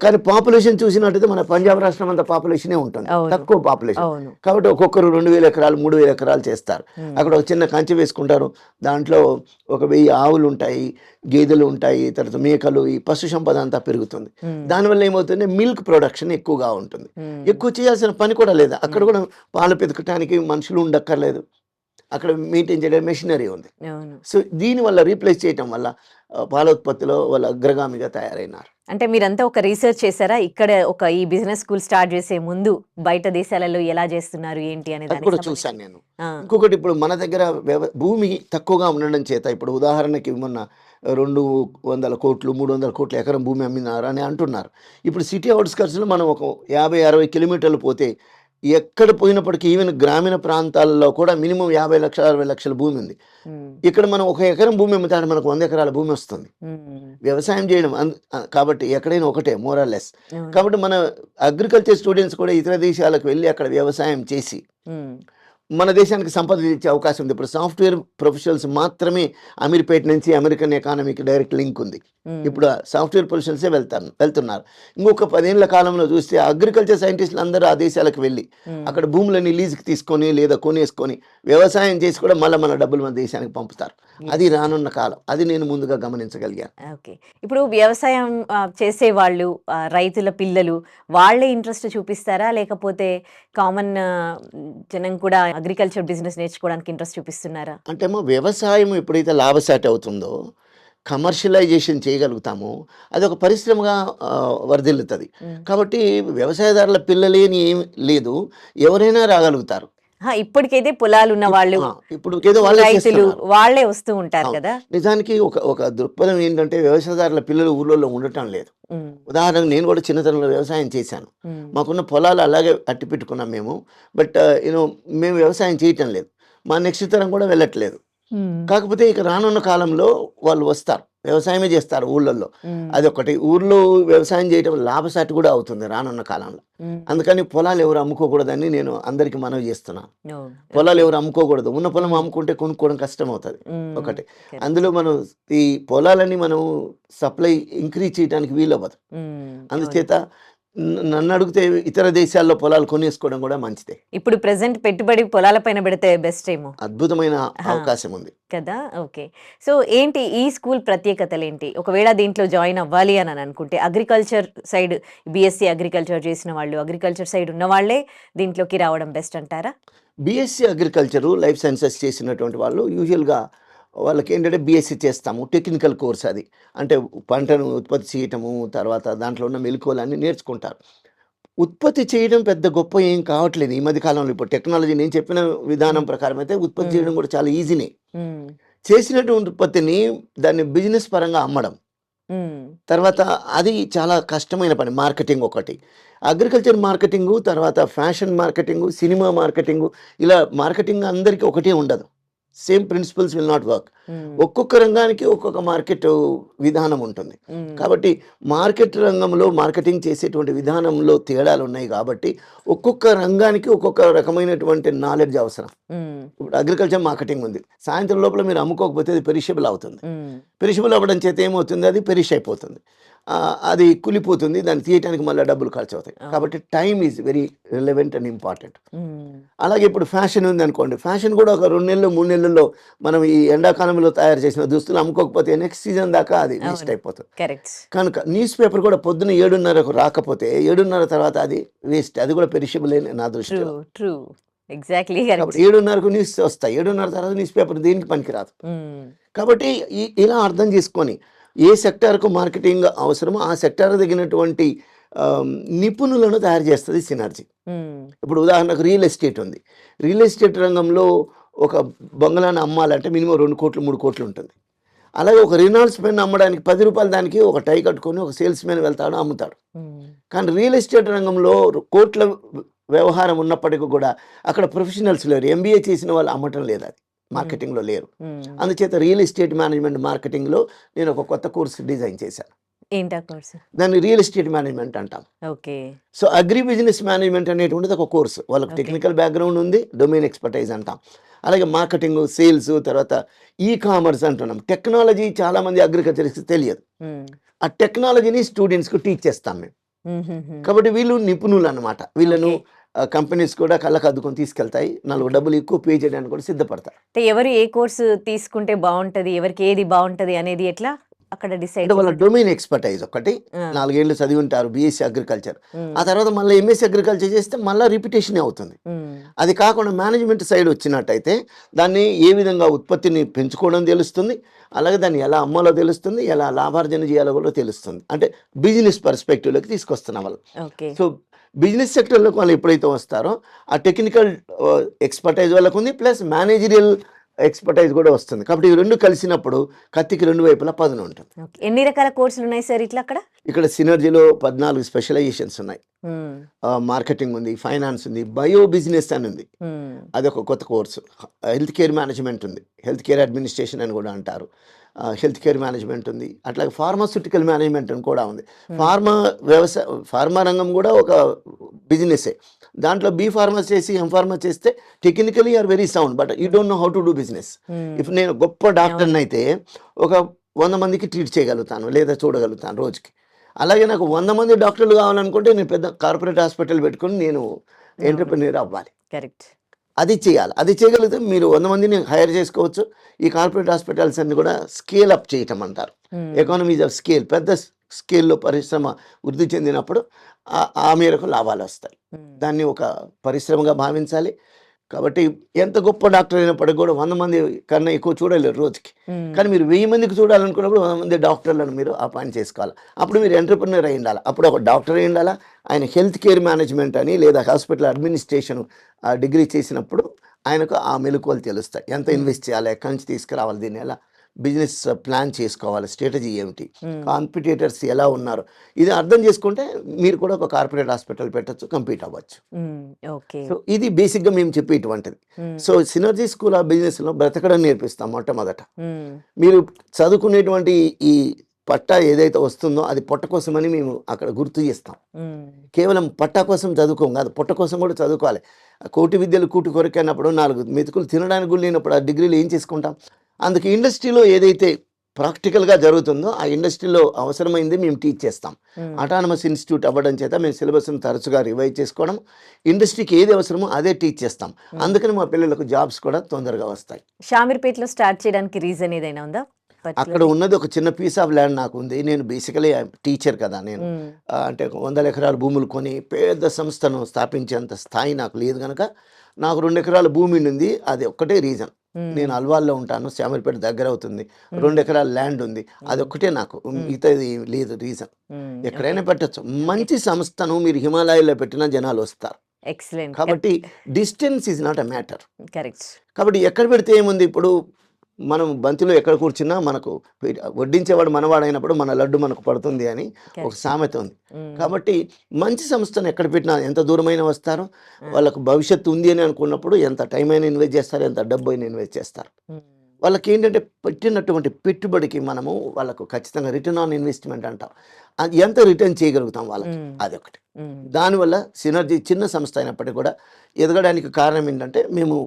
కానీ పాపులేషన్ చూసినట్టయితే మన పంజాబ్ రాష్ట్రం అంత పాపులేషనే ఉంటుంది, తక్కువ పాపులేషన్. కాబట్టి ఒక్కొక్కరు 2000 ఎకరాలు 3000 ఎకరాలు చేస్తారు. అక్కడ ఒక చిన్న కంచె వేసుకుంటారు, దాంట్లో ఒక 1000 ఆవులు ఉంటాయి, గేదెలు ఉంటాయి, తర్వాత మేకలు, ఈ పశు సంపద అంతా పెరుగుతుంది. దానివల్ల ఏమవుతుంది, మిల్క్ ప్రొడక్షన్ ఎక్కువగా ఉంటుంది. ఎక్కువ చేయాల్సిన పని కూడా లేదు. అక్కడ కూడా పాలు పెతకటానికి మనుషులు ఉండక్కర్లేదు, అక్కడ మెయింటైన్ చేయడం మెషినరీ ఉంది. సో దీనివల్ల రీప్లేస్ చేయటం వల్ల పాలోత్పత్తిలో వాళ్ళు అగ్రగామిగా తయారైనారు. అంటే మీరంతా ఒక రీసెర్చ్ చేశారా, ఇక్కడ ఒక ఈ బిజినెస్ స్కూల్ స్టార్ట్ చేసే ముందు బయట దేశాలలో ఎలా చేస్తున్నారు ఏంటి అనేది కూడా చూశాను నేను. ఇంకొకటి, ఇప్పుడు మన దగ్గర భూమి తక్కువగా ఉండడం చేత, ఇప్పుడు ఉదాహరణకి మొన్న 200 కోట్లు 300 కోట్ల ఎకరం భూమి అమ్మినారు అని అంటున్నారు. ఇప్పుడు సిటీ అవుట్స్కట్స్లో మనం ఒక 50-60 కిలోమీటర్లు పోతే ఎక్కడ పోయినప్పటికీ, ఈవెన్ గ్రామీణ ప్రాంతాల్లో కూడా మినిమం 50 లక్షల 60 లక్షల భూమి ఉంది. ఇక్కడ మనం 1 ఎకరం భూమి అమ్ముతాడు, మనకు 100 ఎకరాల భూమి వస్తుంది వ్యవసాయం చేయడం. కాబట్టి ఎక్కడైనా ఒకటే, మోర్ ఆర్ లెస్. కాబట్టి మన అగ్రికల్చర్ స్టూడెంట్స్ కూడా ఇతర దేశాలకు వెళ్ళి అక్కడ వ్యవసాయం చేసి మన దేశానికి సంపద ఇచ్చే అవకాశం ఉంది. ఇప్పుడు సాఫ్ట్వేర్ ప్రొఫెషనల్స్ మాత్రమే అమీర్పేట నుంచి అమెరికన్ ఎకానమీకి డైరెక్ట్ లింక్ ఉంది. ఇప్పుడు సాఫ్ట్వేర్ ప్రొఫెషనల్సే వెళ్తున్నారు. ఇంకొక 10 ఏళ్ల కాలంలో చూస్తే అగ్రికల్చర్ సైంటిస్టులు అందరూ ఆ దేశాలకు వెళ్ళి అక్కడ భూములని లీజుకి తీసుకొని లేదా కొనేసుకొని వ్యవసాయం చేసి కూడా మళ్ళీ మన డబ్బులు మన దేశానికి పంపుతారు. అది రానున్న కాలం, అది నేను ముందుగా గమనించగలిగాను. ఓకే, ఇప్పుడు వ్యవసాయం చేసే వాళ్ళు, రైతుల పిల్లలు, వాళ్ళే ఇంట్రెస్ట్ చూపిస్తారా, లేకపోతే కామన్ జనం కూడా అగ్రికల్చర్ బిజినెస్ నేర్చుకోవడానికి ఇంట్రెస్ట్ చూపిస్తున్నారా? అంటే వ్యవసాయం ఎప్పుడైతే లాభసాటి అవుతుందో, కమర్షియలైజేషన్ చేయగలుగుతామో, అది ఒక పరిశ్రమగా వర్ధిల్లుతుంది. కాబట్టి వ్యవసాయదారుల పిల్లలేని ఏం లేదు, ఎవరైనా రాగలుగుతారు. ఇప్పటికైతే పొలాలు ఉన్న వాళ్ళు, ఇప్పుడు ఏదో వాళ్ళే రైతులు చేస్తున్నారు. వాళ్ళే వస్తూ ఉంటారు అవును. కదా. నిజానికి ఒక దృక్పథం ఏంటంటే వ్యవసాయదారుల పిల్లలు ఊర్లలో ఉండటం లేదు. ఉమ్, ఉదాహరణకు నేను కూడా చిన్నతనంలో వ్యవసాయం చేశాను. ఉమ్, మాకున్న పొలాలు అలాగే అట్టి పెట్టుకున్నాం మేము. బట్ మేము వ్యవసాయం చేయటం లేదు. మా నెక్స్ట్ తరం కూడా వెళ్ళట్లేదు. ఉమ్, కాకపోతే ఇక రానున్న కాలంలో వాళ్ళు వస్తారు. వ్యవసాయమే చేస్తారు ఊళ్ళల్లో. ఉమ్, అదొకటి. ఊర్లో వ్యవసాయం చేయటం లాభసాటి కూడా అవుతుంది రానున్న కాలంలో. ఉమ్. అందుకని పొలాలు ఎవరు అమ్ముకోకూడదని నేను అందరికీ మనవి చేస్తున్నాను. ఓ, పొలాలు ఓకే. ఎవరు అమ్ముకోకూడదు. ఉన్న పొలం ఉమ్, అమ్ముకుంటే కొనుక్కోవడం కష్టం అవుతుంది. ఉమ్, ఒకటి. కరెక్ట్. అందులో మనం ఈ పొలాలని మనం సప్లై ఇంక్రీజ్ చేయడానికి వీలవ్వదు. ఉమ్, అవును. అందుచేత నన్ను అడిగితే ఇతర దేశాల్లో పొలాలు కొనేసుకోవడం కూడా మంచిదే. ఇప్పుడు ప్రెసెంట్ పెట్టుబడి పొలాల పైన పెడితే బెస్ట్ ఏమో అద్భుతమైన హా. అవకాశం ఉంది. కదా. ఓకే. సో ఏంటి ఈ స్కూల్ ప్రత్యేకతలు ఏంటి? ఒకవేళ దీంట్లో జాయిన్ అవ్వాలి అని అనుకుంటే అగ్రికల్చర్ సైడ్, బీఎస్సీ అగ్రికల్చర్ చేసిన వాళ్ళు, అగ్రికల్చర్ సైడ్ ఉన్న వాళ్ళే దీంట్లోకి రావడం బెస్ట్ అంటారా? బీఎస్సీ అగ్రికల్చరు, లైఫ్ సైన్సెస్ చేసినటువంటి వాళ్ళు యూజువల్గా వాళ్ళకి ఏంటంటే బీఎస్సీ చేస్తాము. టెక్నికల్ కోర్స్ అది. అంటే పంటను ఉత్పత్తి చేయటము, తర్వాత దాంట్లో ఉన్న మెళకువలన్నీ నేర్చుకుంటారు. ఉత్పత్తి చేయడం పెద్ద గొప్ప ఏం కావట్లేదు ఈ మధ్య కాలంలో. ఇప్పుడు టెక్నాలజీ నేను చెప్పిన విధానం ప్రకారం అయితే ఉత్పత్తి చేయడం కూడా చాలా ఈజీనే. ఉమ్, చేసినటువంటి ఉత్పత్తిని దాన్ని బిజినెస్ పరంగా అమ్మడం, ఉమ్, తర్వాత అది చాలా కష్టమైన పని. మార్కెటింగ్ ఒకటి. అగ్రికల్చర్ మార్కెటింగు, తర్వాత ఫ్యాషన్ మార్కెటింగు, సినిమా మార్కెటింగు, ఇలా మార్కెటింగ్ అందరికీ ఒకటే ఉండదు. Same principles will not work. Um, ఒక్కొక్క రంగానికి ఒక్కొక్క మార్కెట్ విధానం ఉంటుంది. ఉమ్, కాబట్టి మార్కెట్ రంగంలో మార్కెటింగ్ చేసేటువంటి విధానంలో తేడాలు ఉన్నాయి. కాబట్టి ఒక్కొక్క రంగానికి ఒక్కొక్క రకమైనటువంటి నాలెడ్జ్ అవసరం. ఉమ్, ఇప్పుడు అగ్రికల్చర్ మార్కెటింగ్ ఉంది. సాయంత్రం లోపల మీరు అమ్ముకోకపోతే అది పెరిషబుల్ అవుతుంది. ఉమ్, పెరిషబుల్ అవ్వడం చేత ఏమవుతుంది, అది పెరిష్ అయిపోతుంది. అది కులిపోతుంది. దాన్ని తీయటానికి మళ్ళీ డబ్బులు ఖర్చు అవుతాయి. కాబట్టి time is very relevant and important. Um, అలాగే ఇప్పుడు ఫ్యాషన్ ఉంది అనుకోండి. ఫ్యాషన్ కూడా ఒక 2 నెలలు 3 నెలల్లో మనం ఈ ఎండాకాలంలో తయారు చేసిన దుస్తులు అమ్ముకోకపోతే నెక్స్ట్ సీజన్ దాకా అది వేస్ట్ అవును. అయిపోతుంది. కరెక్ట్. కనుక న్యూస్ పేపర్ కూడా పొద్దున్న 7:30కు రాకపోతే 7:30 తర్వాత అది వేస్ట్. అది కూడా పెరిషబుల్ నా ట్రూ, దృష్టిలో. ట్రూ. Exactly correct. కాబట్టి 7:30కు న్యూస్ వస్తాయి. 7:30 తర్వాత న్యూస్ పేపర్ దేనికి పనికిరాదు. కాబట్టి ఇలా అర్థం చేసుకొని ఏ సెక్టార్కు మార్కెటింగ్ అవసరమో ఆ సెక్టార్ తగినటువంటి నిపుణులను తయారు చేస్తుంది సినర్జీ. ఇప్పుడు ఉదాహరణకు రియల్ ఎస్టేట్ ఉంది. రియల్ ఎస్టేట్ రంగంలో ఒక బంగ్లాను అమ్మాలంటే మినిమం 2 కోట్లు 3 కోట్లు ఉంటుంది. అలాగే ఒక రినాల్డ్స్ పెన్ అమ్మడానికి 10 రూపాయలు దానికి ఒక టై కట్టుకొని ఒక సేల్స్ మ్యాన్ వెళ్తాడు, అమ్ముతాడు. కానీ రియల్ ఎస్టేట్ రంగంలో కోట్ల వ్యవహారం ఉన్నప్పటికీ కూడా అక్కడ ప్రొఫెషనల్స్ లేరు. ఎంబీఏ చేసిన వాళ్ళు అమ్మటం లేదు, అది మార్కెటింగ్లో లేరు. అందుచేత రియల్ ఎస్టేట్ మేనేజ్మెంట్ మార్కెటింగ్లో నేను ఒక కొత్త కోర్సు డిజైన్ చేశాను. ఏంటా కోర్సు? దాన్ని రియల్ ఎస్టేట్ మేనేజ్మెంట్ అంటాం. Okay. So agri business management అనేటువంటిది ఒక కోర్సు. వాళ్ళకి టెక్నికల్ బ్యాక్గ్రౌండ్ ఉంది, డొమైన్ ఎక్స్పర్టైజ్ అంటాం. అలాగే మార్కెటింగ్, సేల్స్, తర్వాత ఈ కామర్స్ అంటున్నాం. టెక్నాలజీ చాలా మంది అగ్రికల్చర్కి తెలియదు. ఆ టెక్నాలజీని స్టూడెంట్స్కి టీచ్ చేస్తాం మేము. కాబట్టి వీళ్ళు నిపుణులు అన్నమాట. వీళ్ళను కంపెనీస్ కూడా కళ్ళకు అద్దుకొని తీసుకెళ్తాయి. 4 డబ్బులు ఎక్కువ పే చేయడానికి కూడా సిద్ధపడతారు. అంటే ఎవరు ఏ కోర్సు తీసుకుంటే బాగుంటది, ఎవరికి ఏది బాగుంటది అనేది ఎట్లా అక్కడ డిసైడ్? అంటే వాళ్ళ డొమైన్ ఎక్స్పర్టైజ్ ఒకటి. 4 ఏళ్ళు చదివి ఉంటారు బీఎస్సీ అగ్రికల్చర్. ఆ తర్వాత మళ్ళీ ఎంఎస్సీ అగ్రికల్చర్ చేస్తే మళ్ళీ రిపిటేషన్ అవుతుంది. అది కాకుండా మేనేజ్మెంట్ సైడ్ వచ్చినట్టయితే దాన్ని ఏ విధంగా ఉత్పత్తిని పెంచుకోవడం తెలుస్తుంది, అలాగే దాన్ని ఎలా అమ్మాలో తెలుస్తుంది, ఎలా లాభార్జన చేయాలో కూడా తెలుస్తుంది. అంటే బిజినెస్ పర్స్పెక్టివ్లోకి తీసుకొస్తున్నాం వాళ్ళు. సో బిజినెస్ సెక్టర్లోకి వాళ్ళు ఎప్పుడైతే వస్తారో ఆ టెక్నికల్ ఎక్స్పర్టైజ్ వాళ్ళకు ఉంది, ప్లస్ మేనేజరియల్ ఎక్స్పర్టైజ్ కూడా వస్తుంది. కాబట్టి ఈ 2 కలిసినప్పుడు కత్తికి 2 వైపులా పదును ఉంటుంది. ఎన్ని రకాల కోర్సులు ఉన్నాయి సార్ ఇట్లా అక్కడ? ఇక్కడ సినర్జీలో 14 స్పెషలైజేషన్స్ ఉన్నాయి. మార్కెటింగ్ ఉంది, ఫైనాన్స్ ఉంది, బయో బిజినెస్ అని ఉంది, అదొక కొత్త కోర్సు. హెల్త్ కేర్ మేనేజ్మెంట్ ఉంది, హెల్త్ కేర్ అడ్మినిస్ట్రేషన్ అని కూడా అంటారు. హెల్త్ కేర్ మేనేజ్మెంట్ ఉంది. అట్లాగే ఫార్మాస్యూటికల్ మేనేజ్మెంట్ అని కూడా ఉంది. ఫార్మా రంగం కూడా ఒక బిజినెసే. దాంట్లో బీ ఫార్మా చేసి ఎం ఫార్మా చేస్తే technically are very sound, but you don't know how to do business. If నేను గొప్ప డాక్టర్ని అయితే ఒక 100 మందికి ట్రీట్ చేయగలుగుతాను లేదా చూడగలుగుతాను రోజుకి. అలాగే నాకు 100 మంది డాక్టర్లు కావాలనుకుంటే నేను పెద్ద కార్పొరేట్ హాస్పిటల్ పెట్టుకుని నేను ఎంటర్‌ప్రెన్యూర్ అవ్వాలి. కరెక్ట్. అది చేయాలి. అది చేయగలిగితే మీరు 100 మందిని హైర్ చేసుకోవచ్చు. ఈ కార్పొరేట్ హాస్పిటల్స్ అన్ని కూడా స్కేల్ అప్ చేయటం అంటారు. ఎకానమీస్ ఆఫ్ స్కేల్, పెద్ద స్కేల్లో పరిశ్రమ వృద్ధి చెందినప్పుడు ఆ మేరకు లాభాలు వస్తాయి. దాన్ని ఒక పరిశ్రమగా భావించాలి. కాబట్టి ఎంత గొప్ప డాక్టర్ అయినప్పటికీ కూడా 100 మంది కన్నా ఎక్కువ చూడలేరు రోజుకి. ఉమ్, కానీ మీరు 1000 మందికి చూడాలనుకున్నప్పుడు 100 మంది డాక్టర్లను మీరు అపాయింట్ చేసుకోవాలి. అప్పుడు మీరు ఎంటర్‌ప్రెన్యూర్ అయి ఉండాలి. అప్పుడు ఒక డాక్టర్ అయి ఉండాలా. ఆయన హెల్త్ కేర్ మేనేజ్మెంట్ అని లేదా హాస్పిటల్ అడ్మినిస్ట్రేషన్ డిగ్రీ చేసినప్పుడు ఆయనకు ఆ మెళకువలు తెలుస్తాయి. ఎంత ఉమ్, ఇన్వెస్ట్ చేయాలి, ఎక్కడి నుంచి తీసుకురావాలి, దీన్ని ఎలా బిజినెస్ ప్లాన్ చేసుకోవాలి, స్ట్రాటజీ ఏమిటి, ఉమ్, కాంపిటీటర్స్ ఎలా ఉన్నారు, ఇది అర్థం చేసుకుంటే మీరు కూడా ఒక కార్పొరేట్ హాస్పిటల్ పెట్టొచ్చు, కంపీట్ అవ్వచ్చు. ఉమ్, ఓకే. సో ఇది బేసిక్గా మేము చెప్పేటువంటిది. ఉమ్, సో సినర్జీ స్కూల్ ఆఫ్ బిజినెస్లో బ్రతకడం నేర్పిస్తాం మొట్టమొదట. ఉమ్, మీరు చదువుకునేటువంటి ఈ పట్టా ఏదైతే వస్తుందో అది పొట్ట కోసమని మేము అక్కడ గుర్తు చేస్తాం. ఉమ్, కేవలం పట్టా కోసం చదువుకోం కాదు, పొట్ట కోసం కూడా చదువుకోవాలి. కోటి విద్యలు కూటి కొరకైనప్పుడు 4 మెతుకులు తినడానికి కూడా లేనప్పుడు ఆ డిగ్రీలు ఏం చేసుకుంటాం. అందుకే ఇండస్ట్రీలో ఏదైతే ప్రాక్టికల్గా జరుగుతుందో ఆ ఇండస్ట్రీలో అవసరమైంది మేము టీచ్ చేస్తాం. ఉమ్, అటానమస్ ఇన్స్టిట్యూట్ అవ్వడం చేత మేము సిలబస్ను తరచుగా రివైజ్ చేసుకోవడం, ఇండస్ట్రీకి ఏది అవసరమో అదే టీచ్ చేస్తాం. అందుకని మా పిల్లలకు జాబ్స్ కూడా తొందరగా వస్తాయి. షామీర్పేటలో స్టార్ట్ చేయడానికి రీజన్ ఏదైనా ఉందా? అక్కడ ఉన్నది ఒక చిన్న పీస్ ఆఫ్ ల్యాండ్ నాకు ఉంది. నేను బేసికలీ టీచర్ కదా నేను. ఉమ్, అంటే 100 ఎకరాల భూములు కొని పెద్ద సంస్థను స్థాపించేంత స్థాయి నాకు లేదు కనుక నాకు 2 ఎకరాల భూమి ఉంది. అది ఒక్కటే రీజన్. ఉమ్, నేను అల్వాల్లో ఉంటాను, శామీర్పేట దగ్గర అవుతుంది. ఉమ్, 2 ఎకరాల ల్యాండ్ ఉంది. అది ఒక్కటే నాకు, ఉమ్, మిగతాది లేదు రీజన్. ఉమ్, ఎక్కడైనా పెట్టచ్చు. మంచి సంస్థను మీరు హిమాలయాల్లో పెట్టినా జనాలు వస్తారు. ఎక్సలెంట్. కాబట్టి distance is not a matter. Correct. కాబట్టి ఎక్కడ పెడితే ఏముంది, ఇప్పుడు మనం బంతిలో ఎక్కడ కూర్చున్నా మనకు వడ్డించేవాడు మనవాడైనప్పుడు మన లడ్డు మనకు పడుతుంది అని ఒక సామెత ఉంది. కాబట్టి మంచి సంస్థను ఎక్కడ పెట్టినా ఎంత దూరమైనా వస్తారు. వాళ్ళకు భవిష్యత్తు ఉంది అని అనుకున్నప్పుడు ఎంత టైం అయినా ఇన్వెస్ట్ చేస్తారు, ఎంత డబ్బు అయినా ఇన్వెస్ట్ చేస్తారు. వాళ్ళకి ఏంటంటే పెట్టినటువంటి పెట్టుబడికి మనము వాళ్ళకు ఖచ్చితంగా రిటర్న్ ఆన్ ఇన్వెస్ట్మెంట్ అంటాం. అది ఎంత రిటర్న్ చేయగలుగుతాం వాళ్ళకి, అదొకటి. దానివల్ల సినర్జీ చిన్న సంస్థ అయినప్పటికీ కూడా ఎదగడానికి కారణం ఏంటంటే మేము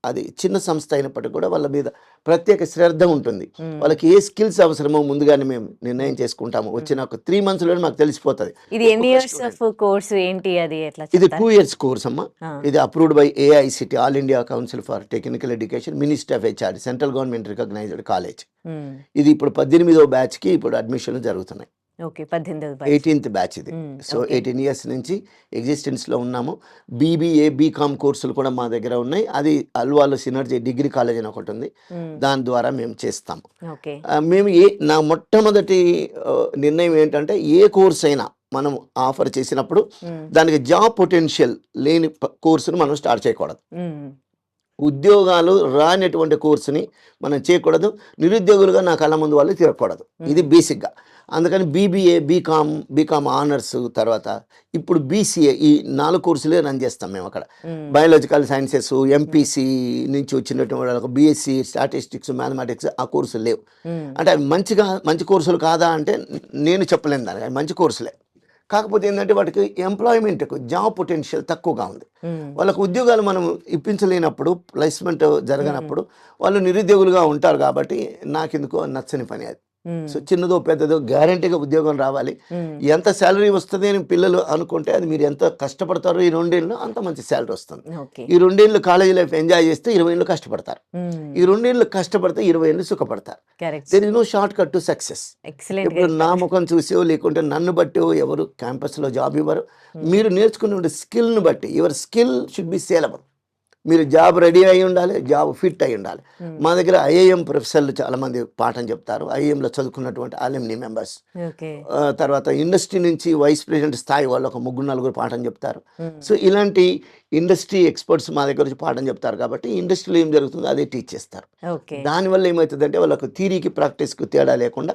అది చిన్న సంస్థ అయినప్పటికీ కూడా వాళ్ళ మీద ప్రత్యేక శ్రద్ధ ఉంటుంది. వాళ్ళకి ఏ స్కిల్స్ అవసరమో ముందుగానే మేము నిర్ణయం చేసుకుంటాము. వచ్చిన ఒక 3 monthsలోనే మాకు తెలిసిపోతుంది. ఇది ఎన్ని ఇయర్స్ ఆఫ్ కోర్స్ ఏంటి, అది ఎట్లా ఇది చెప్తారా? 2 years కోర్స్ అమ్మా. ఇది approved by AICT, All India Council for Technical Education, ministry of HR, central government recognised college. ఇది ఇప్పుడు 18వ బ్యాచ్కి ఇప్పుడు అడ్మిషన్లు జరుగుతున్నాయి. ఓకే, 18వ batch. 18th బ్యాచ్ ఇది. సో 18 years నుంచి ఎగ్జిస్టెన్స్లో ఉన్నాము. BBA BCom కోర్సులు కూడా మా దగ్గర ఉన్నాయి. అది అల్వాలో సినర్జీ డిగ్రీ కాలేజ్ అని ఒకటి ఉంది, దాని ద్వారా మేము చేస్తాము. ఓకే. మేము నా మొట్టమొదటి నిర్ణయం ఏంటంటే ఏ కోర్స్ అయినా మనం ఆఫర్ చేసినప్పుడు దానికి జాబ్ పొటెన్షియల్ లేని కోర్సును మనం స్టార్ట్ చేయకూడదు. ఉద్యోగాలు రానటువంటి కోర్సుని మనం చేయకూడదు. నిరుద్యోగులుగా నా కళ్ళ ముందు వాళ్ళు తిరగకూడదు. ఇది బేసిక్గా. అందుకని BBA బీకామ్ ఆనర్స్, తర్వాత ఇప్పుడు BCA, ఈ 4 కోర్సులే రన్ చేస్తాం మేము అక్కడ. బయాలజికల్ సైన్సెస్, MPC నుంచి వచ్చినటువంటి వాళ్ళకు BSc స్టాటిస్టిక్స్, మ్యాథమెటిక్స్ ఆ కోర్సులు లేవు. అంటే అవి మంచి కోర్సులు కాదా అంటే నేను చెప్పలేను దానికి, అవి మంచి కోర్సులే. కాకపోతే ఏంటంటే వాటికి ఎంప్లాయ్మెంట్కు జాబ్ పొటెన్షియల్ తక్కువగా ఉంది. వాళ్ళకు ఉద్యోగాలు మనం ఇప్పించలేనప్పుడు, ప్లేస్మెంట్ జరగనప్పుడు వాళ్ళు నిరుద్యోగులుగా ఉంటారు. కాబట్టి నాకెందుకో నచ్చని పని అది. సో చిన్నదో పెద్దదో గ్యారంటీగా ఉద్యోగం రావాలి. ఎంత శాలరీ వస్తుంది అని పిల్లలు అనుకుంటే అది మీరు ఎంత కష్టపడతారో ఈ 2 ఏళ్ళు అంత మంచి శాలరీ వస్తుంది. ఈ 2 ఏళ్ళు కాలేజీ లైఫ్ ఎంజాయ్ చేస్తే 20 ఏళ్ళు కష్టపడతారు. ఈ 2 ఏళ్ళు కష్టపడితే 20 ఏళ్ళు సుఖపడతారు. There is no short cut to success. ఇప్పుడు నా ముఖం చూసో లేకుంటే నన్ను బట్టి ఎవరు క్యాంపస్లో జాబ్ ఇవ్వరు. మీరు నేర్చుకునే స్కిల్ని బట్టి, your skill should be saleable. మీరు జాబ్ రెడీ అయి ఉండాలి, జాబ్ ఫిట్ అయి ఉండాలి. మా దగ్గర IIM ప్రొఫెసర్లు చాలామంది పాఠం చెప్తారు. IIMలో చదువుకున్నటువంటి అల్యూమినీ మెంబర్స్. తర్వాత ఇండస్ట్రీ నుంచి వైస్ ప్రెసిడెంట్ స్థాయి వాళ్ళు ఒక 3-4 పాఠం చెప్తారు. సో ఇలాంటి ఇండస్ట్రీ ఎక్స్పర్ట్స్ మా దగ్గర వచ్చి పాఠం చెప్తారు. కాబట్టి ఇండస్ట్రీలో ఏం జరుగుతుందో అదే టీచ్ చేస్తారు. దానివల్ల ఏమవుతుందంటే వాళ్ళకు థియరీకి ప్రాక్టీస్కి తేడా లేకుండా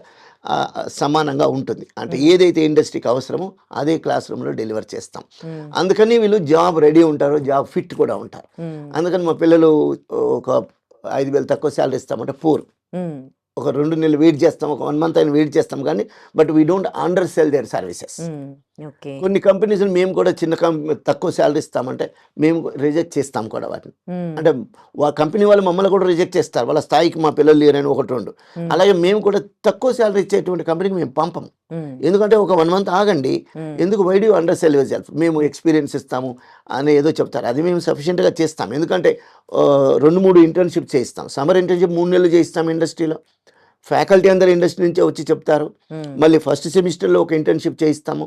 సమానంగా ఉంటుంది. అంటే ఏదైతే ఇండస్ట్రీకి అవసరమో అదే క్లాస్ రూమ్లో డెలివర్ చేస్తాం. అందుకని వీళ్ళు జాబ్ రెడీ ఉంటారు, జాబ్ ఫిట్ కూడా ఉంటారు. అందుకని మా పిల్లలు ఒక 5,000 తక్కువ శాలరీ ఇస్తామంటే పోరు. ఒక 2 నెలలు వెయిట్ చేస్తాం, ఒక 1 month అయినా వెయిట్ చేస్తాం. కానీ but we don't under sell their services. కొన్ని కంపెనీస్ మేము కూడా చిన్న తక్కువ శాలరీ ఇస్తామంటే మేము రిజెక్ట్ చేస్తాం కూడా వాటిని. అంటే కంపెనీ వాళ్ళు మమ్మల్ని కూడా రిజెక్ట్ చేస్తారు, వాళ్ళ స్థాయికి మా పిల్లలు లేరని 1-2. అలాగే మేము కూడా తక్కువ శాలరీ ఇచ్చేటువంటి కంపెనీకి మేము పంపము. ఎందుకంటే ఒక 1 month ఆగండి, ఎందుకు why do undersell yourself, మేము ఎక్స్పీరియన్స్ ఇస్తాము అని ఏదో చెప్తారు. అది మేము సఫిషియెంట్గా చేస్తాం. ఎందుకంటే 2-3 ఇంటర్న్షిప్ చేయిస్తాం. సమ్మర్ ఇంటర్న్షిప్ 3 నెలలు చేయిస్తాం ఇండస్ట్రీలో. ఫ్యాకల్టీ అందరూ ఇండస్ట్రీ నుంచే వచ్చి చెప్తారు. మళ్ళీ ఫస్ట్ సెమిస్టర్లో ఒక ఇంటర్న్షిప్ చేయిస్తాము,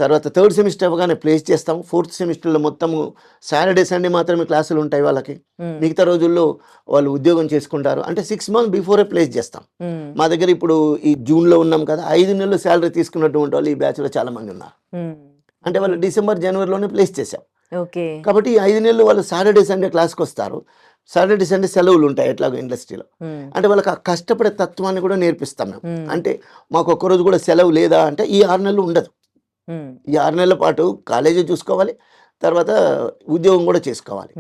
తర్వాత థర్డ్ సెమిస్టర్ అవ్వగానే ప్లేస్ చేస్తాము. ఫోర్త్ సెమిస్టర్లో మొత్తము సాటర్డే సండే మాత్రమే క్లాసులు ఉంటాయి వాళ్ళకి, మిగతా రోజుల్లో వాళ్ళు ఉద్యోగం చేసుకుంటారు. అంటే 6 months బిఫోరే ప్లేస్ చేస్తాం. మా దగ్గర ఇప్పుడు ఈ జూన్లో ఉన్నాం కదా, 5 నెలలు శాలరీ తీసుకున్నటువంటి వాళ్ళు ఈ బ్యాచ్లో చాలా మంది ఉన్నారు. అంటే వాళ్ళు డిసెంబర్ జనవరిలోనే ప్లేస్ చేశాం. ఓకే. కాబట్టి ఈ 5 నెలలు వాళ్ళు సాటర్డే సండే క్లాస్కి వస్తారు. సాటర్డే సండే సెలవులు ఉంటాయి ఎట్లాగో ఇండస్ట్రీలో. అంటే వాళ్ళకి ఆ కష్టపడే తత్వాన్ని కూడా నేర్పిస్తాం మేము. అంటే మాకు ఒక్కరోజు కూడా సెలవు లేదా అంటే ఈ 6 నెలలు ఉండదు. ఈ 6 నెలల పాటు కాలేజీ చూసుకోవాలి, తర్వాత ఉద్యోగం కూడా చేసుకోవాలి.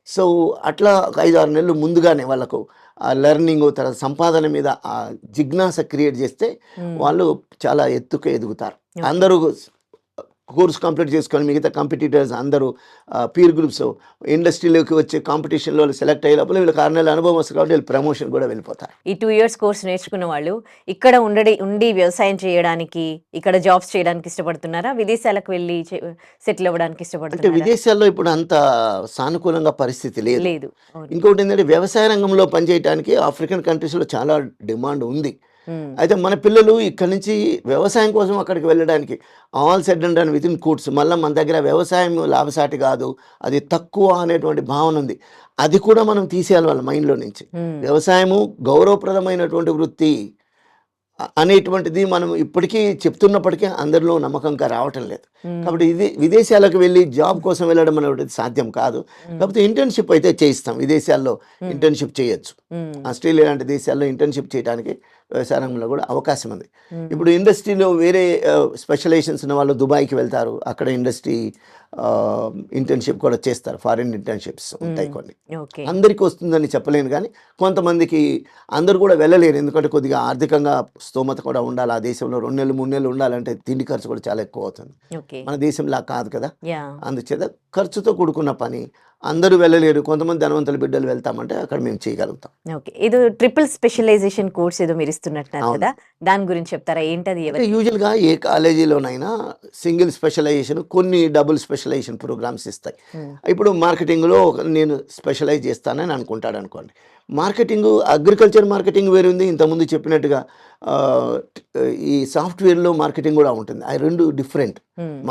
సో అట్లా 5-6 నెలలు ముందుగానే వాళ్ళకు ఆ లెర్నింగ్, తర్వాత సంపాదన మీద ఆ జిజ్ఞాస క్రియేట్ చేస్తే వాళ్ళు చాలా ఎత్తుకు ఎదుగుతారు. అందరూ కోర్స్ కంప్లీట్ చేసుకొని మిగతా కాంపిటీటర్స్ అందరూ పీర్ గ్రూప్స్ ఇండస్ట్రీలోకి వచ్చే కాంపిటీషన్లో సెలెక్ట్ అయ్యే లోపల వీళ్ళకి 6 నెలల అనుభవం వస్తుంది కాబట్టి వీళ్ళు ప్రమోషన్ కూడా వెళ్ళిపోతారు. ఈ 2 years కోర్స్ నేర్చుకున్న వాళ్ళు ఇక్కడ ఉండి వ్యవసాయం చేయడానికి, ఇక్కడ జాబ్స్ చేయడానికి ఇష్టపడుతున్నారా? విదేశాలకు వెళ్ళి సెటిల్ అవ్వడానికి అంటే ఇష్టపడుతున్నారా? విదేశాల్లో ఇప్పుడు అంత సానుకూలంగా పరిస్థితి లేదు. లేదు. అవును. ఇంకొకటి ఏంటంటే వ్యవసాయ రంగంలో పనిచేయడానికి ఆఫ్రికన్ కంట్రీస్లో చాలా డిమాండ్ ఉంది. అయితే మన పిల్లలు ఇక్కడ నుంచి వ్యవసాయం కోసం అక్కడికి వెళ్ళడానికి all said and done within course, మళ్ళీ మన దగ్గర వ్యవసాయం లాభసాటి కాదు, అది తక్కువ అనేటువంటి భావన ఉంది. అది కూడా మనం తీసేయాలి వాళ్ళ మైండ్లో నుంచి. వ్యవసాయము గౌరవప్రదమైనటువంటి వృత్తి అనేటువంటిది మనం ఇప్పటికీ చెప్తున్నప్పటికీ అందరిలో నమ్మకంగా రావటం లేదు. కాబట్టి ఇది విదేశాలకు వెళ్ళి జాబ్ కోసం వెళ్ళడం అనేది సాధ్యం కాదు. కాకపోతే ఇంటర్న్షిప్ అయితే చేయిస్తాం. విదేశాల్లో ఇంటర్న్షిప్ చేయొచ్చు. ఆస్ట్రేలియా లాంటి దేశాల్లో ఇంటర్న్షిప్ చేయడానికి వ్యవసాయ రంగంలో కూడా అవకాశం ఉంది. ఇప్పుడు ఇండస్ట్రీలో వేరే స్పెషలైజేషన్స్ ఉన్న వాళ్ళు దుబాయ్కి వెళ్తారు, అక్కడ ఇండస్ట్రీ ఇంటర్న్షిప్ కూడా చేస్తారు. ఫారిన్ ఇంటర్న్షిప్స్ ఉంటాయి కొన్ని. అందరికీ వస్తుందని చెప్పలేను, కానీ కొంతమందికి అందరూ కూడా వెళ్ళలేరు. ఎందుకంటే కొద్దిగా ఆర్థికంగా స్తోమత కూడా ఉండాలి. ఆ దేశంలో 2 నెలలు 3 నెలలు ఉండాలంటే తిండి ఖర్చు కూడా చాలా ఎక్కువ అవుతుంది. మన దేశంలా కాదు కదా. అందుచేత ఖర్చుతో కూడుకున్న పని, అందరూ వెళ్ళలేరు. కొంతమంది ధనవంతుల బిడ్డలు వెళ్తామంటే అక్కడ మేము చేయగలుగుతాం. ఓకే. ఇది ట్రిపుల్ స్పెషలైజేషన్ కోర్స్ ఏదో మీరు ఇస్తున్నట్టున్నారు కదా, దాని గురించి చెప్తారా? ఏంటది? యూజువల్గా ఏ కాలేజీలోనైనా సింగిల్ స్పెషలైజేషన్, కొన్ని డబుల్ స్పెషలైజేషన్ ప్రోగ్రామ్స్ ఇస్తాయి. ఇప్పుడు మార్కెటింగ్లో నేను స్పెషలైజ్ చేస్తానని అనుకుంటాడు అనుకోండి. మార్కెటింగ్, అగ్రికల్చర్ మార్కెటింగ్ వేరే ఉంది. ఇంతకుముందు చెప్పినట్టుగా ఈ సాఫ్ట్వేర్లో మార్కెటింగ్ కూడా ఉంటుంది. అవి 2 డిఫరెంట్.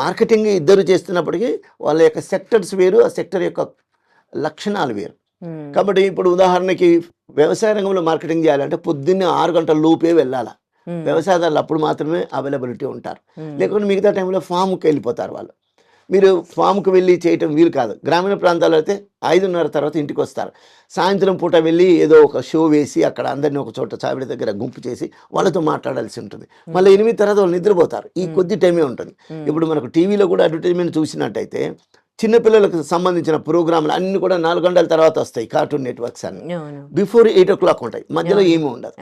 మార్కెటింగ్ ఇద్దరు చేస్తున్నప్పటికీ వాళ్ళ యొక్క సెక్టర్స్ వేరు, ఆ సెక్టర్ యొక్క లక్షణాలు వేరు. కాబట్టి ఇప్పుడు ఉదాహరణకి వ్యవసాయ రంగంలో మార్కెటింగ్ చేయాలంటే పొద్దున్నే 6 గంటల లోపే వెళ్ళాలి. వ్యవసాయదారులు అప్పుడు మాత్రమే అవైలబిలిటీ ఉంటారు, లేకుంటే మిగతా టైంలో ఫామ్కి వెళ్ళిపోతారు వాళ్ళు. మీరు ఫామ్కి వెళ్ళి చేయటం వీలు కాదు. గ్రామీణ ప్రాంతాల్లో అయితే 5:30 తర్వాత ఇంటికి వస్తారు. సాయంత్రం పూట వెళ్ళి ఏదో ఒక షో వేసి అక్కడ అందరినీ ఒక చోట చావిడి దగ్గర గుంపు చేసి వాళ్ళతో మాట్లాడాల్సి ఉంటుంది. మళ్ళీ 8 తర్వాత వాళ్ళు నిద్రపోతారు. ఈ కొద్ది టైమే ఉంటుంది. ఇప్పుడు మనకు టీవీలో కూడా అడ్వర్టైజ్మెంట్ చూసినట్టయితే చిన్నపిల్లలకు సంబంధించిన ప్రోగ్రాంలు అన్ని కూడా 4 గంటల తర్వాత వస్తాయి. కార్టూన్ నెట్వర్క్స్ అన్ని బిఫోర్ 8 o'clock ఉంటాయి, మధ్యలో ఏమీ ఉండదు.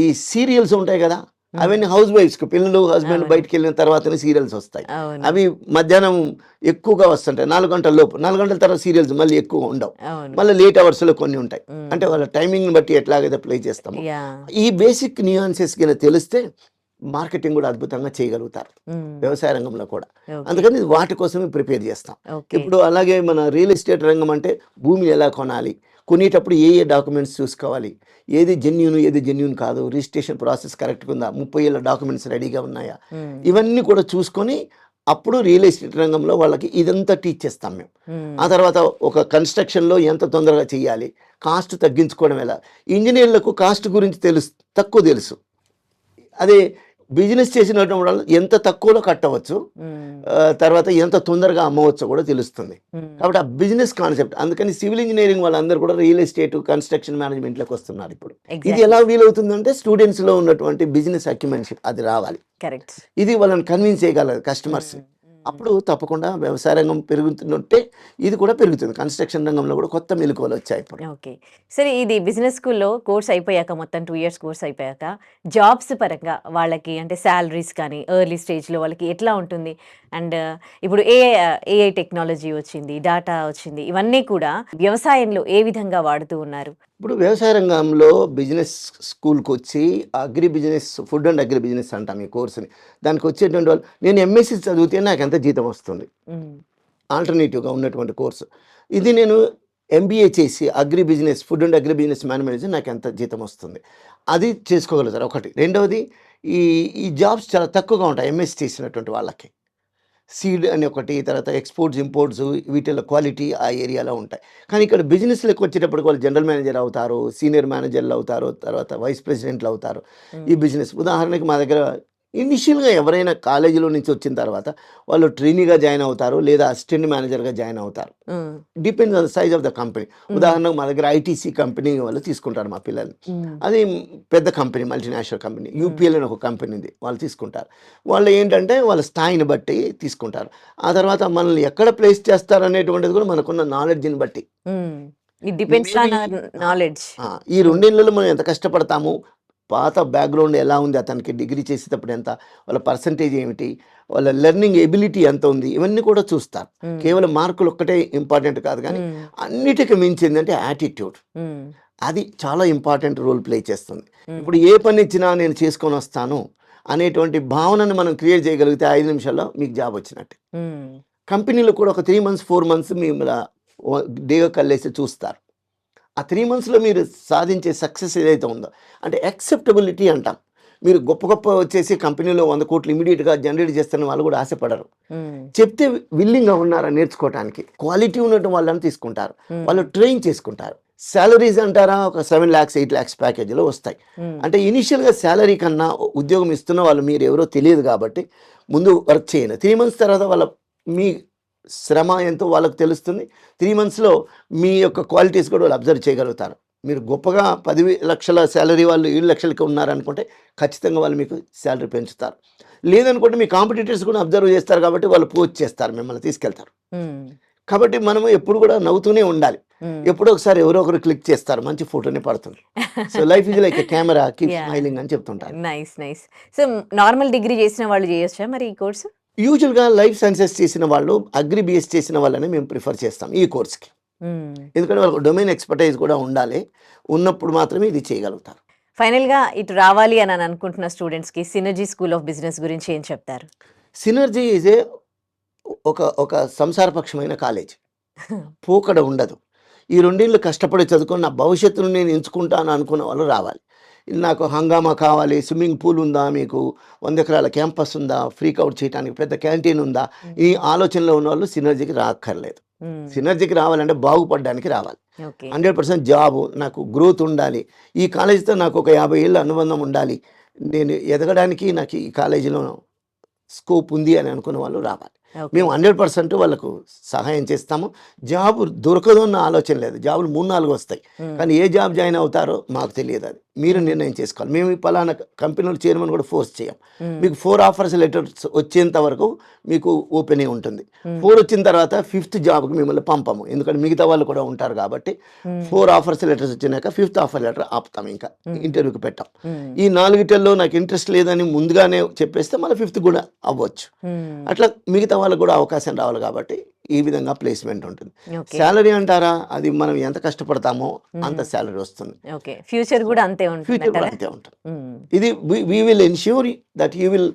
ఈ సీరియల్స్ ఉంటాయి కదా, అవన్నీ హౌస్ వైఫ్స్కి, పిల్లలు హస్బెండ్ బయటకు వెళ్ళిన తర్వాతనే సీరియల్స్ వస్తాయి. అవి మధ్యాహ్నం ఎక్కువగా వస్తుంటాయి 4 గంటల లోపు. 4 గంటల తర్వాత సీరియల్స్ మళ్ళీ ఎక్కువ ఉండవు. మళ్ళీ లేట్ అవర్స్లో కొన్ని ఉంటాయి. అంటే వాళ్ళ టైమింగ్ని బట్టి ఎట్లాగైతే ప్లే చేస్తాము. ఈ బేసిక్ న్యూయాన్సెస్ కింద తెలిస్తే మార్కెటింగ్ కూడా అద్భుతంగా చేయగలుగుతారు వ్యవసాయ రంగంలో కూడా. అందుకని వాటి కోసమే ప్రిపేర్ చేస్తాం. ఇప్పుడు అలాగే మన రియల్ ఎస్టేట్ రంగం అంటే భూమిని ఎలా కొనాలి, కొనేటప్పుడు ఏ డాక్యుమెంట్స్ చూసుకోవాలి, ఏది జెన్యూన్ కాదు, రిజిస్ట్రేషన్ ప్రాసెస్ కరెక్ట్గా ఉందా, 30 ఏళ్ళ డాక్యుమెంట్స్ రెడీగా ఉన్నాయా, ఇవన్నీ కూడా చూసుకొని అప్పుడు రియల్ ఎస్టేట్ రంగంలో వాళ్ళకి ఇదంతా టీచ్ చేస్తాం మేము. ఆ తర్వాత ఒక కన్స్ట్రక్షన్లో ఎంత తొందరగా చేయాలి, కాస్ట్ తగ్గించుకోవడం ఎలా. ఇంజనీర్లకు కాస్ట్ గురించి తక్కువ తెలుసు. అదే బిజినెస్ చేసినటువంటి వాళ్ళు ఎంత తక్కువలో కట్టవచ్చు, తర్వాత ఎంత తొందరగా అమ్మవచ్చో కూడా తెలుస్తుంది. కాబట్టి ఆ బిజినెస్ కాన్సెప్ట్, అందుకని సివిల్ ఇంజనీరింగ్ వాళ్ళందరూ కూడా రియల్ ఎస్టేట్, కన్స్ట్రక్షన్ మేనేజ్మెంట్లోకి వస్తున్నారు. ఇప్పుడు ఇది ఎలా వీలవుతుందంటే స్టూడెంట్స్లో ఉన్నటువంటి బిజినెస్ అక్యుమెన్షిప్ అది రావాలి. కరెక్ట్. ఇది వాళ్ళని కన్విన్స్ చేయగలరు కస్టమర్స్. అప్పుడు తప్పకుండా వ్యవసాయ రంగం పెరుగుతుంటే ఇది కూడా పెరుగుతుంది. కన్స్ట్రక్షన్ రంగంలో కూడా కొత్త మెలకువలు వచ్చాయి ఇప్పుడు. ఓకే. సరే, ఇది బిజినెస్ స్కూల్లో కోర్స్ అయిపోయాక, మొత్తం 2 years కోర్స్ అయిపోయాక జాబ్స్ పరంగా వాళ్ళకి అంటే శాలరీస్ కానీ ఎర్లీ స్టేజ్లో వాళ్ళకి ఎట్లా ఉంటుంది? అండ్ ఇప్పుడు ఏఐ టెక్నాలజీ వచ్చింది, డాటా వచ్చింది, ఇవన్నీ కూడా వ్యవసాయంలో ఏ విధంగా వాడుతూ ఉన్నారు? ఇప్పుడు వ్యవసాయ రంగంలో బిజినెస్ స్కూల్కి వచ్చి agri business, food and agri business అంటాం ఈ కోర్సుని. దానికి వచ్చేటువంటి వాళ్ళు, నేను ఎంఎస్సీ చదివితే నాకు ఎంత జీతం వస్తుంది, ఆల్టర్నేటివ్గా ఉన్నటువంటి కోర్సు ఇది. నేను ఎంబీఏ చేసి agri business food and agri business management నాకు ఎంత జీతం వస్తుంది, అది చేసుకోగలుగుతారు ఒకటి. రెండవది ఈ ఈ జాబ్స్ చాలా తక్కువగా ఉంటాయి ఎంఎస్ చేసినటువంటి వాళ్ళకి. సీడ్ అని ఒకటి, తర్వాత ఎక్స్పోర్ట్స్ ఇంపోర్ట్స్ వీటిలో క్వాలిటీ ఆ ఏరియాలో ఉంటాయి. కానీ ఇక్కడ బిజినెస్లోకి వచ్చేటప్పటికి వాళ్ళు జనరల్ మేనేజర్ అవుతారు, సీనియర్ మేనేజర్లు అవుతారు, తర్వాత వైస్ ప్రెసిడెంట్లు అవుతారు. ఈ బిజినెస్ ఉదాహరణకి మా దగ్గర ఇనిషియల్గా ఎవరైనా కాలేజీలో నుంచి వచ్చిన తర్వాత వాళ్ళు ట్రైనీగా జాయిన్ అవుతారు, లేదా అసిస్టెంట్ మేనేజర్గా జాయిన్ అవుతారు. Depends on the size of the company. ఉదాహరణకు మా దగ్గర ఐటీసీ కంపెనీ వాళ్ళు తీసుకుంటారు మా పిల్లల్ని. అది పెద్ద కంపెనీ, మల్టీనేషనల్ కంపెనీ. యూపీఎల్ అని ఒక కంపెనీ ఉంది, వాళ్ళు తీసుకుంటారు. వాళ్ళు ఏంటంటే వాళ్ళ స్థాయిని బట్టి తీసుకుంటారు. ఆ తర్వాత మనల్ని ఎక్కడ ప్లేస్ చేస్తారు అనేటువంటిది కూడా మనకున్న నాలెడ్జ్ని బట్టి. It depends on knowledge. ఈ రెండేళ్లలో మనం ఎంత కష్టపడతాము, పాత బ్యాక్గ్రౌండ్ ఎలా ఉంది, అతనికి డిగ్రీ చేసేటప్పుడు ఎంత, వాళ్ళ పర్సంటేజ్ ఏమిటి, వాళ్ళ లెర్నింగ్ ఎబిలిటీ ఎంత ఉంది, ఇవన్నీ కూడా చూస్తారు. కేవలం మార్కులు ఒక్కటే ఇంపార్టెంట్ కాదు, కానీ అన్నిటికీ మించి ఏంటంటే యాటిట్యూడ్, అది చాలా ఇంపార్టెంట్ రోల్ ప్లే చేస్తుంది. ఇప్పుడు ఏ పని ఇచ్చినా నేను చేసుకొని వస్తాను అనేటువంటి భావనను మనం క్రియేట్ చేయగలిగితే 5 నిమిషాల్లో మీకు జాబ్ వచ్చినట్టు. కంపెనీలో కూడా ఒక 3 months 4 months మిమ్మల్ని డేగా కల్లేసి చూస్తారు. ఆ 3 monthsలో మీరు సాధించే సక్సెస్ ఏదైతే ఉందో, అంటే యాక్సెప్టబిలిటీ అంటాం. మీరు గొప్ప గొప్ప వచ్చేసి కంపెనీలో 100 కోట్లు ఇమీడియట్గా జనరేట్ చేస్తారని వాళ్ళు కూడా ఆశపడరు. చెప్తే విల్లింగ్గా ఉన్నారా నేర్చుకోవడానికి, క్వాలిటీ ఉన్నట్టు వాళ్ళని తీసుకుంటారు, వాళ్ళు ట్రైన్ చేసుకుంటారు. శాలరీస్ అంటారా, ఒక 7 lakhs 8 lakhs ప్యాకేజీలో వస్తాయి. అంటే ఇనిషియల్గా శాలరీ కన్నా ఉద్యోగం ఇస్తున్న వాళ్ళు మీరు ఎవరో తెలియదు కాబట్టి ముందు వర్క్ చేయండి. 3 months తర్వాత వాళ్ళ మీ శ్రమ ఎంతో వాళ్ళకు తెలుస్తుంది. 3 monthsలో మీ యొక్క క్వాలిటీస్ కూడా వాళ్ళు అబ్జర్వ్ చేయగలుగుతారు. మీరు గొప్పగా 10 లక్షల శాలరీ వాళ్ళు 7 లక్షలకి ఉన్నారనుకుంటే ఖచ్చితంగా వాళ్ళు మీకు శాలరీ పెంచుతారు. లేదనుకుంటే మీ కాంపిటీటర్స్ కూడా అబ్జర్వ్ చేస్తారు కాబట్టి వాళ్ళు పోస్ట్ చేస్తారు, మిమ్మల్ని తీసుకెళ్తారు. కాబట్టి మనము ఎప్పుడు కూడా నవ్వుతూనే ఉండాలి. ఎప్పుడో ఒకసారి ఎవరో ఒకరు క్లిక్ చేస్తారు, మంచి ఫోటోనే పడుతుంది. So life is like a camera, keep smiling అని చెప్తుంటారు. Nice nice. So normal degree చేసిన వాళ్ళు చేయొచ్చా మరి ఈ కోర్సు? యూజువల్గా లైఫ్ సైన్సెస్ చేసిన వాళ్ళు, అగ్రి బిఎస్ చేసిన వాళ్ళని మేము ప్రిఫర్ చేస్తాం ఈ కోర్స్కి. ఎందుకంటే వాళ్ళకి డొమైన్ ఎక్స్పర్టైజ్ కూడా ఉండాలి, ఉన్నప్పుడు మాత్రమే ఇది చేయగలుగుతారు. ఫైనల్గా ఇటు రావాలి అని అనుకుంటున్న స్టూడెంట్స్కి సినర్జీ స్కూల్ ఆఫ్ బిజినెస్ గురించి ఏం చెప్తారు? సినర్జీ ఈజ్ ఏ ఒక సంసారపక్షమైన కాలేజ్, పోకడ ఉండదు. ఈ రెండేళ్ళు కష్టపడి చదువుకొని నా భవిష్యత్తును నేను ఎంచుకుంటాను అనుకున్న వాళ్ళు రావాలి. నాకు హంగామా కావాలి, స్విమ్మింగ్ పూల్ ఉందా, మీకు 100 ఎకరాల క్యాంపస్ ఉందా, ఫ్రీక్ అవుట్ చేయడానికి పెద్ద క్యాంటీన్ ఉందా, ఈ ఆలోచనలో ఉన్న వాళ్ళు సినర్జీకి రాక్కర్లేదు. సినర్జీకి రావాలంటే బాగుపడడానికి రావాలి. 100% జాబ్, నాకు గ్రోత్ ఉండాలి, ఈ కాలేజీతో నాకు ఒక 50 ఏళ్ళ అనుబంధం ఉండాలి, నేను ఎదగడానికి నాకు ఈ కాలేజీలో స్కోప్ ఉంది అని అనుకున్న వాళ్ళు రావాలి. మేము 100% వాళ్ళకు సహాయం చేస్తాము. జాబ్ దొరకదు అన్న ఆలోచన లేదు, జాబులు 3-4 వస్తాయి, కానీ ఏ జాబ్ జాయిన్ అవుతారో మాకు తెలియదు, అది మీరు నిర్ణయం చేసుకోవాలి. మేము ఈ పలానా కంపెనీల చైర్మన్ కూడా ఫోర్స్ చేయం. మీకు 4 ఆఫర్స్ లెటర్స్ వచ్చేంత వరకు మీకు ఓపెనింగ్ ఉంటుంది. 4 వచ్చిన తర్వాత 5th జాబ్కి మిమ్మల్ని పంపము, ఎందుకంటే మిగతా వాళ్ళు కూడా ఉంటారు కాబట్టి. 4 ఆఫర్స్ లెటర్స్ వచ్చినాక 5th ఆఫర్ లెటర్ ఆపుతాం, ఇంకా ఇంటర్వ్యూకి పెట్టాం. ఈ 4 నాకు ఇంట్రెస్ట్ లేదని ముందుగానే చెప్పేస్తే మళ్ళీ 5th కూడా అవ్వచ్చు. అట్లా మిగతా వాళ్ళకు కూడా అవకాశం రావాలి కాబట్టి ఈ విధంగా ప్లేస్మెంట్ ఉంటుంది. శాలరీ అంటారా, అది మనం ఎంత కష్టపడతామో అంత శాలరీ వస్తుంది. ఫ్యూచర్ కూడా అంతే ఉంటుంది. ఇది we will ensure that you will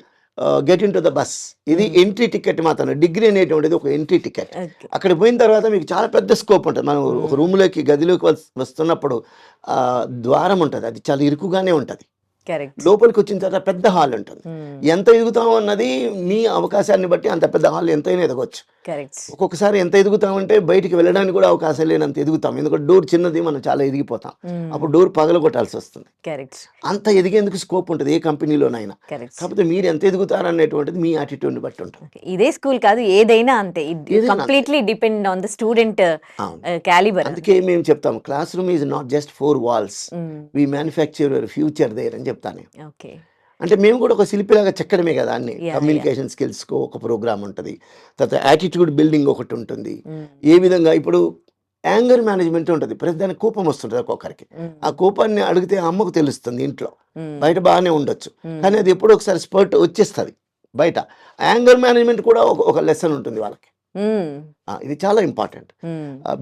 get into the bus. ఇది ఎంట్రీ టికెట్ మాత్రం. డిగ్రీ అనేటువంటిది ఒక ఎంట్రీ టికెట్. అక్కడ పోయిన తర్వాత మీకు చాలా పెద్ద స్కోప్ ఉంటుంది. మనం ఒక రూమ్లోకి గదిలోకి వస్తున్నప్పుడు ద్వారం ఉంటుంది, అది చాలా ఇరుకుగానే ఉంటుంది. లోపలికి వచ్చిన తర్వాత పెద్ద హాల్ ఉంటుంది. ఎంత ఎదుగుతాం అన్నది మీ అవకాశాన్ని బట్టి అంత పెద్ద హాల్ ఎంతైనా ఎదగవచ్చు. ఒక్కొక్కసారి ఎంత ఎదుగుతామంటే బయటికి వెళ్ళడానికి కూడా అవకాశం లేనంత ఎదుగుతాం, ఎందుకంటే డోర్ చిన్నది, మనం చాలా ఎదిగిపోతాం, అప్పుడు డోర్ పగలగొట్టాల్సి వస్తుంది. అంత ఎదిగేందుకు స్కోప్ ఉంటుంది ఏ కంపెనీలోనైనా. కాకపోతే మీరు ఎంత ఎదుగుతారు అనేటువంటిది మీ యాటిట్యూడ్ని బట్టి ఉంటుంది. ఇదే స్కూల్ కాదు, ఏదైనా అంతే, completely depend on the student calibre. అందుకే మేము చెప్తాం, classroom is not just 4 walls, we manufacture your future there అని చెప్తాను. అంటే మేము కూడా ఒక శిల్పిలాగా చెక్కడమే కదా అన్ని. కమ్యూనికేషన్ స్కిల్స్కు ఒక ప్రోగ్రామ్ ఉంటుంది, తర్వాత యాటిట్యూడ్ బిల్డింగ్ ఒకటి ఉంటుంది. ఏ విధంగా ఇప్పుడు యాంగర్ మేనేజ్మెంట్ ఉంటుంది, ప్రతి దానికి కోపం వస్తుంటుంది ఒక్కొక్కరికి. ఆ కోపాన్ని అడిగితే అమ్మకు తెలుస్తుంది, ఇంట్లో బయట బాగానే ఉండొచ్చు, కానీ అది ఎప్పుడో ఒకసారి స్పర్ట్ వచ్చేస్తుంది బయట. యాంగర్ మేనేజ్మెంట్ కూడా ఒక లెసన్ ఉంటుంది వాళ్ళకి. ఇది చాలా ఇంపార్టెంట్.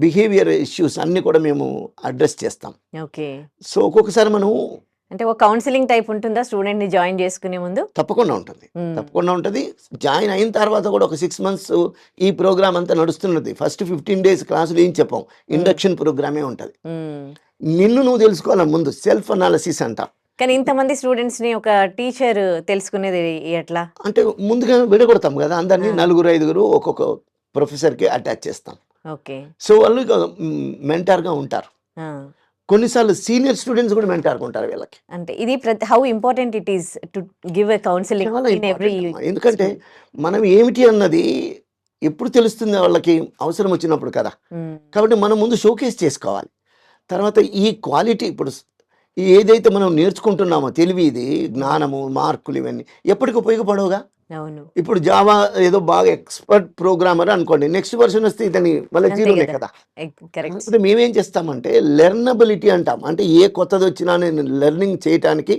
బిహేవియర్ ఇష్యూస్ అన్ని కూడా మేము అడ్రస్ చేస్తాం. సో ఒక్కొక్కసారి మనం అంటే ఒక కౌన్సిలింగ్ టైప్ ఉంటుందా స్టూడెంట్ ని జాయిన్ చేసుకునే ముందు? తప్పకుండా ఉంటుంది. తప్పకుండా ఉంటుంది. జాయిన్ అయిన తర్వాత కూడా ఒక 6 మంత్స్ ఈ ప్రోగ్రామ్ అంతా నడుస్తున్నది. ఫస్ట్ 15 డేస్ క్లాసులు ఏం చెప్పాం. ఇండక్షన్ ప్రోగ్రామే ఉంటది. నిన్ను నువ్వు తెలుసుకోవాలి ముందు. సెల్ఫ్ అనాలిసిస్ అంటాం. కానీ ఇంతమంది స్టూడెంట్స్ ని ఒక టీచర్ తెలుసుకునేది ఎట్లా? అంటే ముందుగా విడగొడతాం కదా అందరినీ. 4, 5 ఒక్కొక్క ప్రొఫెసర్కి అటాచ్ చేస్తాం. ఓకే. సో వాళ్ళు మెంటార్గా ఉంటారు. కొన్నిసార్లు సీనియర్ స్టూడెంట్స్ కూడా మెంటార్గా ఉంటారు వీళ్ళకి. అంటే ఇది how important it is to give a counselling చాలా ఇన్ ఎవ్రీ ఇంపార్టెంట్ అమ్మా. ఎందుకంటే మనం ఏమిటి అన్నది ఎప్పుడు తెలుస్తుంది వాళ్ళకి, అవసరం వచ్చినప్పుడు కదా. కాబట్టి మనం ముందు షోకేస్ చేసుకోవాలి. తర్వాత ఈ క్వాలిటీ ఇప్పుడు ఏదైతే మనం నేర్చుకుంటున్నామో తెలివి, ఇది జ్ఞానము, మార్కులు, ఇవన్నీ ఎప్పటికి ఉపయోగపడవుగా. అవును. ఇప్పుడు జావా ఏదో బాగా ఎక్స్పర్ట్ ప్రోగ్రామర్ అనుకోండి, నెక్స్ట్ వర్షన్ వస్తే ఇతని మళ్ళీ అంతే జీరోనే కదా. కదా. కరెక్ట్. ఇప్పుడు మేమేం చేస్తామంటే లెర్నబిలిటీ అంటాం. అంటే ఏ కొత్తది వచ్చినా నేను లెర్నింగ్ చేయటానికి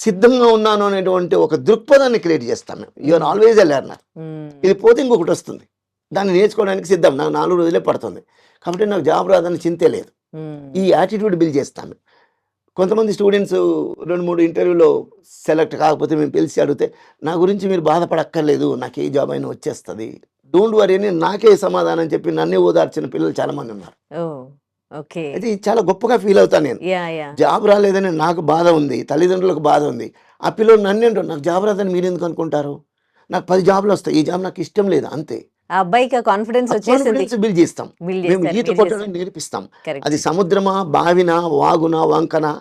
సిద్ధంగా ఉన్నాను అనేటువంటి ఒక దృక్పథాన్ని క్రియేట్ చేస్తాం మేము. You're always a learner. ఇది పోతే ఇంకొకటి వస్తుంది, దాన్ని నేర్చుకోవడానికి సిద్ధం. నాకు 4 రోజులే పడుతుంది కాబట్టి నాకు జాబ్ రాదని చింతే లేదు. ఈ యాటిట్యూడ్ బిల్డ్ చేస్తాము. కొంతమంది స్టూడెంట్స్ 2-3 ఇంటర్వ్యూలో సెలెక్ట్ కాకపోతే మేము పిలిచి అడిగితే, నా గురించి మీరు బాధపడక్కర్లేదు, నాకు ఏ జాబ్ అయినా వచ్చేస్తుంది, డోంట్ వరీ అని నాకే సమాధానం చెప్పి నన్నే ఓదార్చిన పిల్లలు చాలామంది ఉన్నారు. ఓకే. అది చాలా గొప్పగా ఫీల్ అవుతాను నేను. జాబ్ రాలేదని నాకు బాధ ఉంది, తల్లిదండ్రులకు బాధ ఉంది. ఆ పిల్లలు నన్ను అంటారు, నాకు జాబ్ రాదని మీరు ఎందుకు అనుకుంటారు, నాకు 10 జాబ్లు వస్తాయి, ఈ జాబ్ నాకు ఇష్టం లేదు, అంతే. ఆ అబ్బాయికి కాన్ఫిడెన్స్ వచ్చేసింది. బిల్డ్ చేస్తాం మేము. ఈత కొట్టడం నేర్పిస్తాం. అది సముద్రమా, బావినా, వాగునా, వంకనా,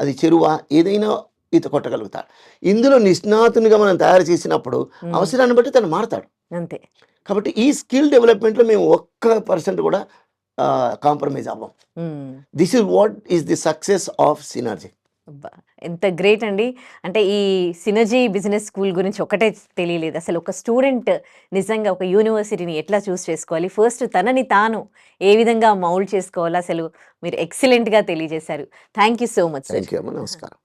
అది చెరువా, ఏదైనా ఈత కొట్టగలుగుతాడు. ఇందులో నిష్ణాతునిగా మనం తయారు చేసినప్పుడు అవసరాన్ని బట్టి తను మారతాడు. అంతే. కాబట్టి ఈ స్కిల్ డెవలప్మెంట్లో మేము 1% కూడా కాంప్రమైజ్ అవ్వం. This is what is the success of synergy. ఎంత గ్రేట్ అండి. అంటే ఈ సినర్జీ బిజినెస్ స్కూల్ గురించి ఒకటే తెలియలేదు. అసలు ఒక స్టూడెంట్ నిజంగా ఒక యూనివర్సిటీని ఎట్లా చూస్ చేసుకోవాలి, ఫస్ట్ తనని తాను ఏ విధంగా మౌల్డ్ చేసుకోవాలో అసలు మీరు ఎక్సలెంట్గా తెలియజేశారు. Thank you so much. Thank you అమ్మ. నమస్కారం.